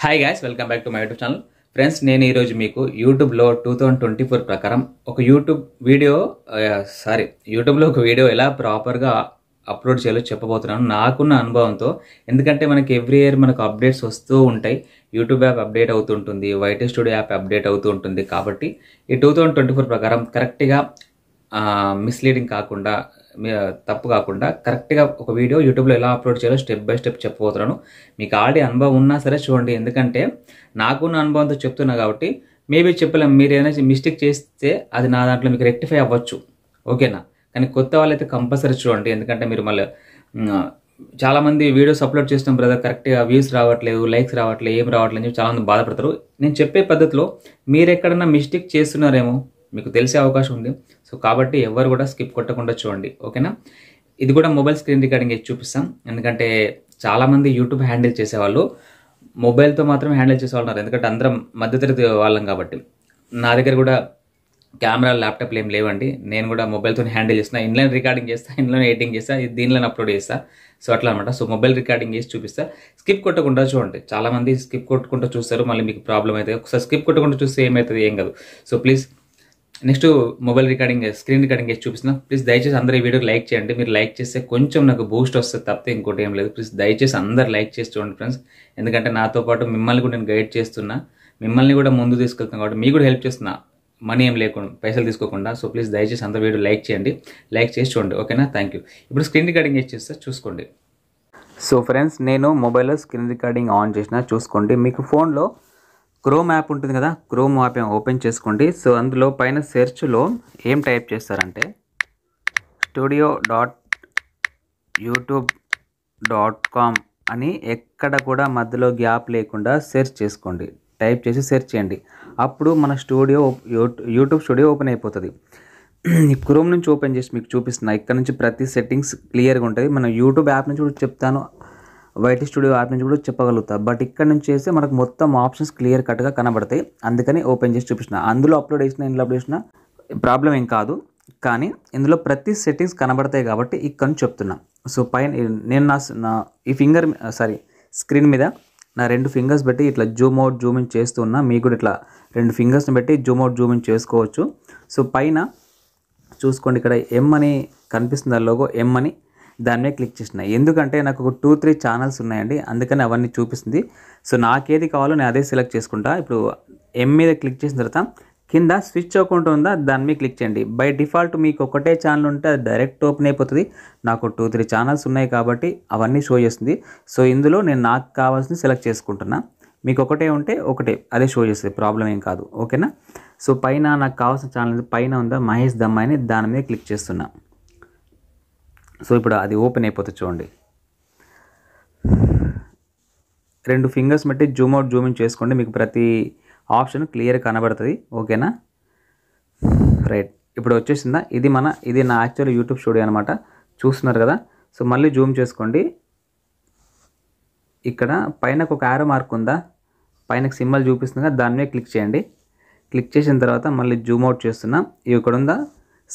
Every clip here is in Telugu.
Hi guys, welcome back to my YouTube channel. Friends, నేను ఈరోజు మీకు యూట్యూబ్లో 2024 ప్రకారం ఒక యూట్యూబ్లో ఒక వీడియో ఎలా ప్రాపర్గా అప్లోడ్ చేయాలో చెప్పబోతున్నాను నాకున్న అనుభవంతో. ఎందుకంటే మనకి ఎవ్రీ ఇయర్ మనకు అప్డేట్స్ వస్తూ ఉంటాయి. యూట్యూబ్ యాప్ అప్డేట్ అవుతుంటుంది, వైటీ స్టూడియో యాప్ అప్డేట్ అవుతూ ఉంటుంది. కాబట్టి ఈ 2024 ప్రకారం కరెక్ట్గా మిస్లీడింగ్ కాకుండా, తప్పు కాకుండా కరెక్ట్గా ఒక వీడియో యూట్యూబ్లో ఎలా అప్లోడ్ చేయాలో స్టెప్ బై స్టెప్ చెప్పబోతున్నాను. మీకు ఆల్రెడీ అనుభవం ఉన్నా సరే చూడండి, ఎందుకంటే నాకున్న అనుభవంతో చెప్తున్నా కాబట్టి మేబీ చెప్పలేం. మీరు ఏదైనా మిస్టేక్ చేస్తే అది నా దాంట్లో మీకు రెక్టిఫై అవ్వచ్చు, ఓకేనా? కానీ కొత్త వాళ్ళైతే కంపల్సరీ చూడండి, ఎందుకంటే మీరు మళ్ళీ చాలామంది వీడియోస్ అప్లోడ్ చేస్తాం బ్రదర్, కరెక్ట్గా వ్యూస్ రావట్లేదు, లైక్స్ రావట్లేదు, ఏం రావట్లేదు అని చెప్పి చాలామంది బాధపడతారు. నేను చెప్పే పద్ధతిలో మీరు ఎక్కడన్నా మిస్టేక్ చేస్తున్నారేమో మీకు తెలిసే అవకాశం ఉంది. సో కాబట్టి ఎవరు కూడా స్కిప్ కొట్టకుండా చూడండి, ఓకేనా? ఇది కూడా మొబైల్ స్క్రీన్ రికార్డింగ్ వేసి చూపిస్తాం, ఎందుకంటే చాలామంది యూట్యూబ్ హ్యాండిల్ చేసేవాళ్ళు మొబైల్తో మాత్రం హ్యాండిల్ చేసేవాళ్ళు ఉన్నారు. ఎందుకంటే అందరం మధ్యతరగతి వాళ్ళం కాబట్టి. నా దగ్గర కూడా కెమెరా ల్యాప్టాప్లు ఏం లేవండి. నేను కూడా మొబైల్తో హ్యాండిల్ చేస్తున్నా, ఇన్లైన్ రికార్డింగ్ చేస్తా, ఇన్లైన్ ఎడిటింగ్ చేస్తా, దీనిలో అప్లోడ్ చేస్తా. సో అట్లా అనమాట. సో మొబైల్ రికార్డింగ్ చేసి చూపిస్తా, స్కిప్ కొట్టకుండా చూడండి. చాలామంది స్కిప్ కొట్టుకుంటూ చూస్తారు, మళ్ళీ మీకు ప్రాబ్లం అవుతుంది. ఒకసారి స్కిప్ కొట్టకుండా చూస్తే ఏమవుతుంది, ఏం కాదు. So please next mobile recording screen recording చేసి చూపిస్తున్నా. ప్లీజ్ దయచేసి అందరూ ఈ వీడియోకి లైక్ చేయండి. మీరు లైక్ చేస్తే కొంచెం నాకు బూస్ట్ వస్తుంది, తప్పితే ఇంకోటి ఏం లేదు. ప్లీజ్ దయచేసి అందరు లైక్ చేసి చూడండి ఫ్రెండ్స్, ఎందుకంటే నాతో పాటు మిమ్మల్ని కూడా నేను గైడ్ చేస్తున్నా, మిమ్మల్ని కూడా ముందు తీసుకెళ్తున్నాను కాబట్టి మీకు కూడా హెల్ప్ చేస్తున్నా, మనీ ఏం లేకుండా, పైసలు తీసుకోకుండా. సో ప్లీజ్ దయచేసి అందరూ వీడియో లైక్ చేయండి, లైక్ చేసి చూడండి, ఓకేనా? Thank you. ఇప్పుడు స్క్రీన్ రికార్డింగ్ చేసి చేస్తే చూసుకోండి. సో ఫ్రెండ్స్, నేను మొబైల్లో స్క్రీన్ రికార్డింగ్ ఆన్ చేసిన చూసుకోండి. మీకు ఫోన్లో క్రోమ్ యాప్ ఉంటుంది కదా, క్రోమ్ యాప్ ఓపెన్ చేసుకోండి. సో అందులో పైన సెర్చ్లో ఏం టైప్ చేస్తారంటే studio.youtube.com అని ఎక్కడ కూడా మధ్యలో గ్యాప్ లేకుండా సెర్చ్ చేసుకోండి. టైప్ చేసి సెర్చ్ చేయండి, అప్పుడు మన యూట్యూబ్ స్టూడియో ఓపెన్ అయిపోతుంది. ఈ క్రోమ్ నుంచి ఓపెన్ చేసి మీకు చూపిస్తున్నా. ఇక్కడ నుంచి ప్రతి సెట్టింగ్స్ క్లియర్గా ఉంటుంది. మన యూట్యూబ్ యాప్ నుంచి కూడా చెప్తాను, వైటీ స్టూడియో యాప్ నుంచి కూడా చెప్పగలుగుతా. బట్ ఇక్కడ నుంచి చేస్తే మనకు మొత్తం ఆప్షన్స్ క్లియర్ కట్గా కనబడతాయి, అందుకని ఓపెన్ చేసి చూపిస్తున్నా. అందులో అప్లోడ్ చేసిన, ఇందులో అప్లోడ్ చేసిన ప్రాబ్లం ఏం కాదు, కానీ ఇందులో ప్రతి సెట్టింగ్స్ కనబడతాయి కాబట్టి ఇక్కడ నుంచి చెప్తున్నా. సో పైన నేను నా ఈ స్క్రీన్ మీద నా 2 ఫింగర్స్ పెట్టి ఇట్లా జూమ్ అవుట్ జూమ్ ఇన్ చేస్తున్నా. మీకు కూడా ఇట్లా 2 ఫింగర్స్ని పెట్టి జూమ్ అవుట్ జూమ్ ఇన్ చేసుకోవచ్చు. సో పైన చూసుకోండి, ఇక్కడ ఎం అని కనిపిస్తుంది, ఆ లోగో ఎం అని, దాని మీద క్లిక్ చేసిన. ఎందుకంటే నాకు ఒక 2-3 ఛానల్స్ ఉన్నాయండి, అందుకని అవన్నీ చూపిస్తుంది. సో నాకేది కావాలో నేను అదే సెలెక్ట్ చేసుకుంటా. ఇప్పుడు ఎం మీద క్లిక్ చేసిన తర్వాత కింద స్విచ్ అకౌంట్ ఉందా, దాని మీద క్లిక్ చేయండి. బై డిఫాల్ట్ మీకు ఒకటే ఛానల్ ఉంటే అది డైరెక్ట్ ఓపెన్ అయిపోతుంది. నాకు 2-3 ఛానల్స్ ఉన్నాయి కాబట్టి అవన్నీ షో చేస్తుంది. సో ఇందులో నేను నాకు కావాల్సింది సెలెక్ట్ చేసుకుంటున్నా. మీకు ఒకటే ఉంటే ఒకటే అదే షో చేస్తుంది, ప్రాబ్లం ఏం కాదు, ఓకేనా? సో పైన నాకు కావాల్సిన ఛానల్ పైన ఉందా మహేష్ దమ్మాయి అని, దాని మీద క్లిక్ చేస్తున్నా. సో ఇప్పుడు అది ఓపెన్ అయిపోతుంది చూడండి. 2 ఫింగర్స్ బట్టి జూమ్ అవుట్ జూమ్ ఇన్ చేసుకోండి, మీకు ప్రతి ఆప్షన్ క్లియర్ కనబడుతుంది, ఓకేనా? రైట్, ఇప్పుడు వచ్చేసిందా? ఇది నా యాక్చువల్ యూట్యూబ్ స్టూడియో అనమాట, చూస్తున్నారు కదా. సో మళ్ళీ జూమ్ చేసుకోండి. ఇక్కడ పైన ఒక యారో మార్క్ ఉందా, పైన సింబల్ చూపిస్తుంది కదా, దాని మీద క్లిక్ చేయండి. క్లిక్ చేసిన తర్వాత మళ్ళీ జూమ్ అవుట్ చేస్తున్నా. ఇక్కడ ఉందా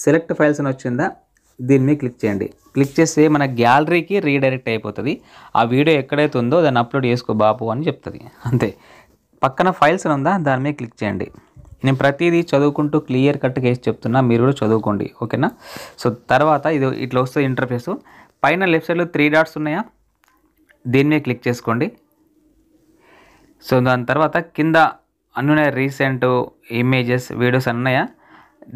సెలెక్ట్ ఫైల్స్ అని వచ్చిందా, దీని మీద క్లిక్ చేయండి. క్లిక్ చేస్తే మన గ్యాలరీకి రీడైరెక్ట్ అయిపోతుంది. ఆ వీడియో ఎక్కడైతే ఉందో దాన్ని అప్లోడ్ చేసుకో బాపు అని చెప్తుంది, అంతే. పక్కన ఫైల్స్ అని ఉందా, దాని మీద క్లిక్ చేయండి. నేను ప్రతిదీ చదువుకుంటూ క్లియర్ కట్గా వేసి చెప్తున్నా, మీరు కూడా చదువుకోండి, ఓకేనా? సో తర్వాత ఇది ఇట్లా వస్తుంది ఇంటర్ఫేస్. పైన లెఫ్ట్ సైడ్లో 3 డాట్స్ ఉన్నాయా, దీని మీద క్లిక్ చేసుకోండి. సో దాని తర్వాత కింద అన్నీ రీసెంట్ ఇమేజెస్ వీడియోస్ అన్నాయా,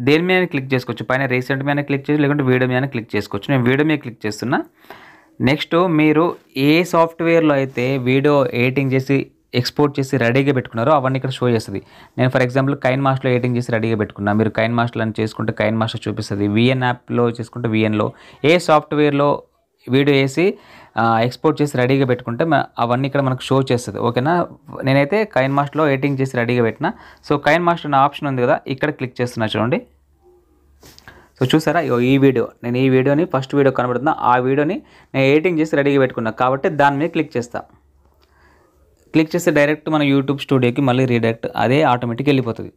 దేని మీద క్లిక్ చేసుకోవచ్చు. పైన రీసెంట్ మీద క్లిక్ చేసి, లేకుంటే వీడియో మీద క్లిక్ చేసుకోవచ్చు. నేను వీడియో మీద క్లిక్ చేస్తున్నా. నెక్స్ట్ మీరు ఏ సాఫ్ట్వేర్లో అయితే వీడియో ఎడిటింగ్ చేసి ఎక్స్పోర్ట్ చేసి రెడీగా పెట్టుకున్నారో అవన్నీ ఇక్కడ షో చేస్తుంది. నేను ఫర్ ఎగ్జాంపుల్ కైన్ మాస్టర్లో ఎడిటింగ్ చేసి రెడీగా పెట్టుకున్నా. మీరు కైన్ మాస్టర్ అని చేసుకుంటే కైన్ మాస్టర్ చూపిస్తుంది, విఎన్ యాప్లో చేసుకుంటే విఎన్లో, ఏ సాఫ్ట్వేర్లో వీడియో వేసి ఎక్స్పోర్ట్ చేసి రెడీగా పెట్టుకుంటే అవన్నీ ఇక్కడ మనకు షో చేస్తుంది, ఓకేనా? నేనైతే కైన్ మాస్టర్లో ఎడిటింగ్ చేసి రెడీగా పెట్టినా. సో కైన్ మాస్టర్ అనే ఆప్షన్ ఉంది కదా, ఇక్కడ క్లిక్ చేస్తున్నా చూడండి. సో చూసారా, ఈ వీడియోని ఫస్ట్ వీడియో కనబడుతుందా, ఆ వీడియోని నేను ఎడిటింగ్ చేసి రెడీగా పెట్టుకున్నా కాబట్టి దాని మీద క్లిక్ చేస్తా. క్లిక్ చేస్తే డైరెక్ట్ మన యూట్యూబ్ స్టూడియోకి మళ్ళీ రీడైరెక్ట్, అదే ఆటోమేటిక్ వెళ్ళిపోతుంది,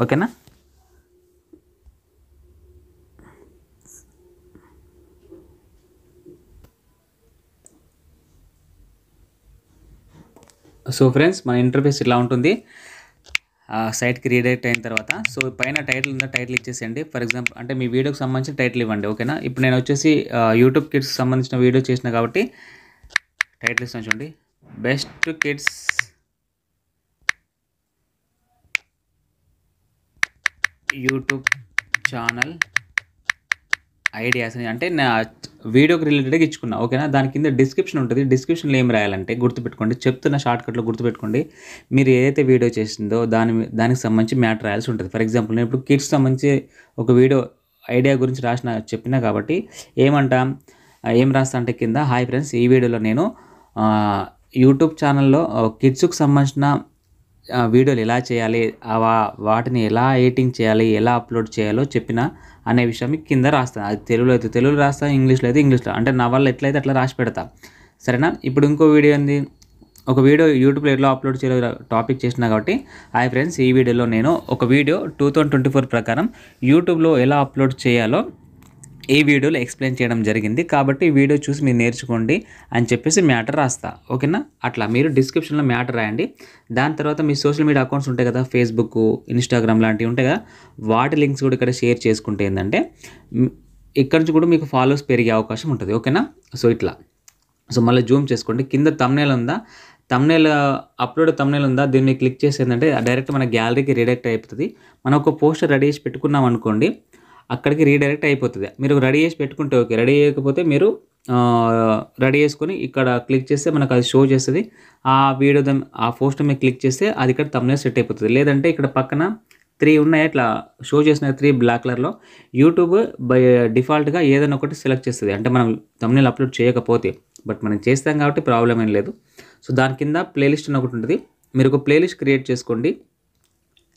ఓకేనా? సో ఫ్రెండ్స్, మన ఇంటర్ఫేస్ ఇలా ఉంటుంది. సైట్కి రీడైరెక్ట్ అయిన తర్వాత సో పైన టైటిల్ ఉందా, టైటిల్ ఇచ్చేసేయండి. ఫర్ ఎగ్జాంపుల్ అంటే మీ వీడియోకి సంబంధించిన టైటిల్ ఇవ్వండి, ఓకేనా. ఇప్పుడు నేను వచ్చేసి యూట్యూబ్ కిడ్స్కి సంబంధించిన వీడియో చేసిన కాబట్టి టైటిల్ ఇస్తాను చూడండి, best kids YouTube channel ideas అని, అంటే నా వీడియోకి రిలేటెడ్గా ఇచ్చుకున్నా, ఓకేనా. దాని కింద డిస్క్రిప్షన్ ఉంటుంది. డిస్క్రిప్షన్లో ఏం రాయాలంటే గుర్తుపెట్టుకోండి, చెప్తున్న షార్ట్కట్లో గుర్తుపెట్టుకోండి. మీరు ఏదైతే వీడియో చేసిందో దానికి సంబంధించి మ్యాటర్ రాయాల్సి ఉంటుంది. ఫర్ ఎగ్జాంపుల్ నేను ఇప్పుడు కిడ్స్ సంబంధించి ఒక వీడియో ఐడియా గురించి చెప్పినా కాబట్టి ఏం రాస్తా అంటే కింద, హాయ్ ఫ్రెండ్స్, ఈ వీడియోలో నేను యూట్యూబ్ ఛానల్లో కిడ్స్కి సంబంధించిన వీడియోలు ఎలా చేయాలి, వాటిని ఎలా ఎడిటింగ్ చేయాలి, ఎలా అప్లోడ్ చేయాలో చెప్పిన అనే విషయం మీకు కింద రాస్తాను. అది తెలుగులో అయితే తెలుగులో రాస్తాను, ఇంగ్లీష్లో అయితే ఇంగ్లీష్లో, అంటే నా వల్ల ఎట్లయితే అట్లా రాసి పెడతా, సరేనా. ఇప్పుడు ఇంకో వీడియో ఏంది, ఒక వీడియో యూట్యూబ్లో ఎలా అప్లోడ్ చేయాలో టాపిక్ చేసినా కాబట్టి, హాయ్ ఫ్రెండ్స్, ఈ వీడియోలో నేను ఒక వీడియో 2024 ప్రకారం యూట్యూబ్లో ఎలా అప్లోడ్ చేయాలో ఈ వీడియోలో ఎక్స్ప్లెయిన్ చేయడం జరిగింది, కాబట్టి ఈ వీడియో చూసి మీరు నేర్చుకోండి అని చెప్పేసి మ్యాటర్ రాస్తా, ఓకేనా. అట్లా మీరు డిస్క్రిప్షన్లో మ్యాటర్ రాయండి. దాని తర్వాత మీ సోషల్ మీడియా అకౌంట్స్ ఉంటాయి కదా, ఫేస్బుక్, ఇన్స్టాగ్రామ్ లాంటివి ఉంటాయి కదా, వాటి లింక్స్ కూడా ఇక్కడ షేర్ చేసుకుంటే ఏంటంటే ఇక్కడ నుంచి కూడా మీకు ఫాలోవర్స్ పెరిగే అవకాశం ఉంటుంది, ఓకేనా. సో ఇట్లా, సో మళ్ళీ జూమ్ చేసుకోండి. కింద థంబ్నెయిల్ ఉందా, అప్లోడ్ థంబ్నెయిల్ ఉందా, దీన్ని క్లిక్ చేసి ఏంటంటే డైరెక్ట్ మన గ్యాలరీకి రీడైరెక్ట్ అయిపోతుంది. మనం ఒక పోస్టర్ రెడీ చేసి పెట్టుకున్నాం అనుకోండి, అక్కడికి రీడైరెక్ట్ అయిపోతుంది. మీరు రెడీ చేసి పెట్టుకుంటే ఓకే, రెడీ చేయకపోతే మీరు రెడీ చేసుకొని ఇక్కడ క్లిక్ చేస్తే మనకు అది షో చేస్తుంది. ఆ వీడియో ఆ పోస్టర్ మీద క్లిక్ చేస్తే అది ఇక్కడ థంబ్నెయిల్ సెట్ అయిపోతుంది. లేదంటే ఇక్కడ పక్కన 3 ఉన్నాయి, ఇట్లా షో చేసిన 3 బ్లాక్ కలర్లో యూట్యూబ్ బై డిఫాల్ట్గా ఏదైనా ఒకటి సెలెక్ట్ చేస్తుంది, అంటే మనం థంబ్నెయిల్ అప్లోడ్ చేయకపోతే. బట్ మనం చేస్తాం కాబట్టి ప్రాబ్లం ఏం లేదు. సో దాని కింద ప్లేలిస్ట్ అని ఒకటి ఉంటుంది, మీరు ఒక ప్లేలిస్ట్ క్రియేట్ చేసుకోండి.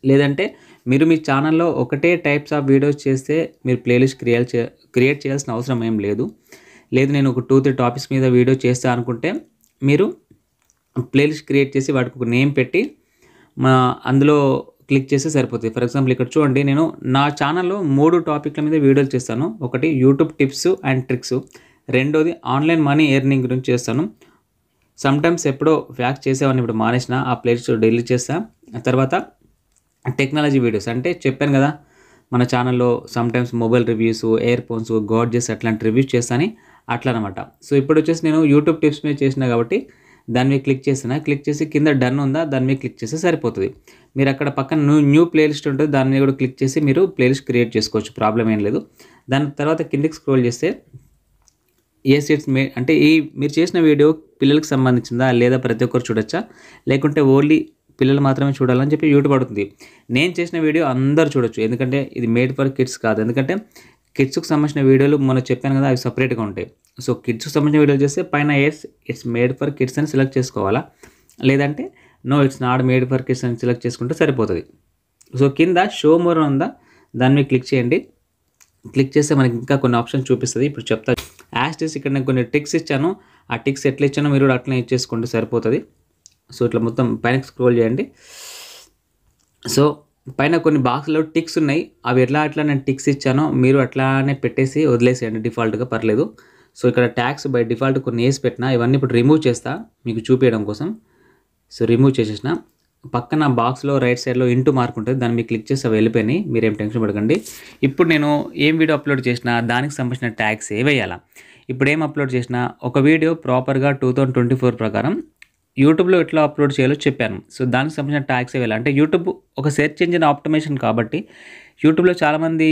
లేదంటే మీరు మీ ఛానల్లో ఒకటే టైప్స్ ఆఫ్ వీడియోస్ చేస్తే మీరు ప్లేలిస్ట్ క్రియేట్ చేయాల్సిన అవసరం ఏం లేదు. నేను ఒక 2-3 టాపిక్స్ మీద వీడియో చేస్తా అనుకుంటే మీరు ప్లేలిస్ట్ క్రియేట్ చేసి వాటికి ఒక నేమ్ పెట్టి అందులో క్లిక్ చేస్తే సరిపోతుంది. ఫర్ ఎగ్జాంపుల్ ఇక్కడ చూడండి, నేను నా ఛానల్లో 3 టాపిక్ల మీద వీడియోలు చేస్తాను. ఒకటి యూట్యూబ్ టిప్స్ అండ్ ట్రిక్స్, రెండోది ఆన్లైన్ మనీ ఎర్నింగ్ గురించి చేస్తాను. సమ్టైమ్స్ ఎప్పుడో ఫ్యాక్ట్ చేసేవాడిని, ఇప్పుడు మానేసిన, ఆ ప్లేలిస్ట్ డిలీట్ చేస్తా. తర్వాత టెక్నాలజీ వీడియోస్, అంటే చెప్పాను కదా మన ఛానల్లో sometimes mobile reviews, ear phones, gadgets అట్లాంటి రివ్యూస్ చేస్తాను, అట్లా అనమాట. సో ఇప్పుడు వచ్చేసి నేను యూట్యూబ్ టిప్స్ మీద చేసిన కాబట్టి దాని మీద క్లిక్ చేసి కింద డన్ ఉందా, దాని మీద క్లిక్ చేస్తే సరిపోతుంది. మీరు అక్కడ పక్కన న్యూ ప్లేలిస్ట్ ఉంటుంది, దాని మీద కూడా క్లిక్ చేసి మీరు ప్లేలిస్ట్ క్రియేట్ చేసుకోవచ్చు, ప్రాబ్లం ఏం లేదు. దాని తర్వాత కిందకి స్క్రోల్ చేస్తే అంటే మీరు చేసిన వీడియో పిల్లలకు సంబంధించిందా లేదా ప్రతి ఒక్కరు చూడొచ్చా, లేకుంటే ఓన్లీ పిల్లలు మాత్రమే చూడాలని చెప్పి యూట్యూబ్ అడుగుతుంది. నేను చేసిన వీడియో అందరు చూడొచ్చు, ఎందుకంటే ఇది మేడ్ ఫర్ కిడ్స్ కాదు. ఎందుకంటే కిడ్స్కి సంబంధించిన వీడియోలు మనం చెప్పాను కదా, అవి సపరేట్గా ఉంటాయి. సో కిడ్స్కి సంబంధించిన వీడియోలు చేస్తే పైన ఇట్స్ మేడ్ ఫర్ కిడ్స్ అని సెలెక్ట్ చేసుకోవాలా, లేదంటే no it's not made for kids అని సెలెక్ట్ చేసుకుంటే సరిపోతుంది. సో కింద షో మోర్ ఉందా, దాని మీద క్లిక్ చేయండి. క్లిక్ చేస్తే మనకి ఇంకా కొన్ని ఆప్షన్స్ చూపిస్తుంది, ఇప్పుడు చెప్తా. యాస్టిస్ ఇక్కడ నేను కొన్ని టిక్స్ ఇచ్చాను, ఆ టిక్స్ ఎట్లా ఇచ్చానో మీరు కూడా అట్లనే ఇచ్చేసుకుంటే సరిపోతుంది. సో ఇట్లా మొత్తం పైన స్క్రోల్ చేయండి. సో పైన కొన్ని బాక్స్లో టిక్స్ ఉన్నాయి, అవి ఎట్లా నేను టిక్స్ ఇచ్చానో మీరు అట్లానే పెట్టేసి వదిలేసేయండి, డిఫాల్ట్గా పర్లేదు. సో ఇక్కడ ట్యాగ్స్ బై డిఫాల్ట్ కొన్ని వేసి పెట్టినా, ఇవన్నీ ఇప్పుడు రిమూవ్ చేస్తా మీకు చూపించడం కోసం. సో రిమూవ్ చేసేసిన పక్కన బాక్స్లో రైట్ సైడ్లో ఇంటూ మార్క్ ఉంటుంది, దాన్ని మీరు క్లిక్ చేసి అవి వెళ్ళిపోయినాయి, మీరేం టెన్షన్ పడకండి. ఇప్పుడు నేను ఏం వీడియో అప్లోడ్ చేసినా దానికి సంబంధించిన ట్యాగ్స్ ఏ వేయాలా. ఇప్పుడు ఏం అప్లోడ్ చేసినా ఒక వీడియో ప్రాపర్గా 2024 ప్రకారం యూట్యూబ్లో ఎట్లా అప్లోడ్ చేయాలో చెప్పాను. సో దానికి సంబంధించిన ట్యాగ్స్ వేయాలి. అంటే యూట్యూబ్ ఒక సెర్చ్ ఇంజిన్ ఆప్టిమైజేషన్ కాబట్టి యూట్యూబ్లో చాలామంది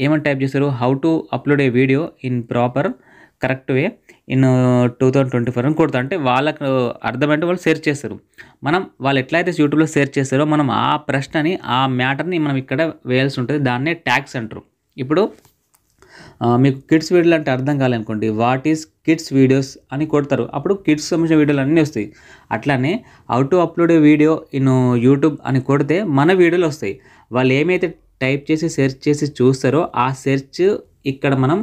ఏమని టైప్ చేస్తారు, how to upload A video in proper correct way in 2024 అని కొడతా, అంటే వాళ్ళకు అర్థమంటే వాళ్ళు సెర్చ్ చేస్తారు. వాళ్ళు ఎట్లయితే యూట్యూబ్లో సెర్చ్ చేస్తారో మనం ఆ ప్రశ్నని, ఆ మ్యాటర్ని మనం ఇక్కడ వేయాల్సి ఉంటుంది, దాన్నే ట్యాగ్స్ అంటారు. ఇప్పుడు మీకు కిడ్స్ వీడియోలు అంటే అర్థం కాలేనుకోండి, వాట్ ఈస్ కిడ్స్ వీడియోస్ అని కొడతారు, అప్పుడు కిడ్స్ సంబంధించిన వీడియోలు అన్నీ వస్తాయి. అట్లానే how to upload A video in YouTube అని కొడితే మన వీడియోలు వస్తాయి. వాళ్ళు ఏమైతే టైప్ చేసి సెర్చ్ చేసి చూస్తారో ఆ సెర్చ్ ఇక్కడ మనం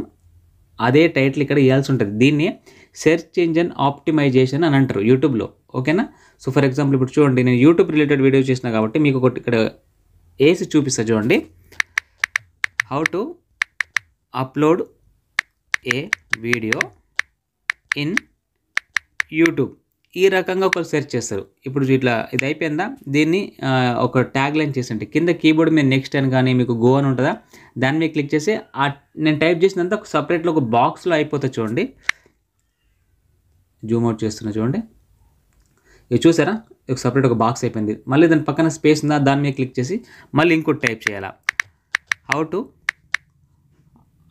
అదే టైటిల్ ఇక్కడ ఇవ్వాల్సి ఉంటుంది. దీన్ని సెర్చ్ ఇంజిన్ ఆప్టిమైజేషన్ అని అంటారు యూట్యూబ్లో, ఓకేనా. సో ఫర్ ఎగ్జాంపుల్ ఇప్పుడు చూడండి, నేను యూట్యూబ్ రిలేటెడ్ వీడియో చేసిన కాబట్టి మీకు ఒకటి ఇక్కడ వేసి చూపిస్తా చూడండి, how to upload A video in YouTube. ఈ రకంగా ఒకరు సెర్చ్ చేస్తారు. ఇప్పుడు ఇట్లా ఇది అయిపోయిందా, దీన్ని ఒక ట్యాగ్ లైన్ చేసండి. కింద కీబోర్డ్ మీద నెక్స్ట్ అని కానీ మీకు గో అని ఉంటుందా, దాని మీద క్లిక్ చేసి నేను టైప్ చేసినంత సపరేట్లో ఒక బాక్స్లో అయిపోతుంది. చూడండి, జూమ్ అవుట్ చేస్తున్నా చూడండి, ఇది చూసారా, ఒక సపరేట్ ఒక బాక్స్ అయిపోయింది. మళ్ళీ దాని పక్కన స్పేస్ ఉందా, దాని మీద క్లిక్ చేసి మళ్ళీ ఇంకోటి టైప్ చేయాలా, how to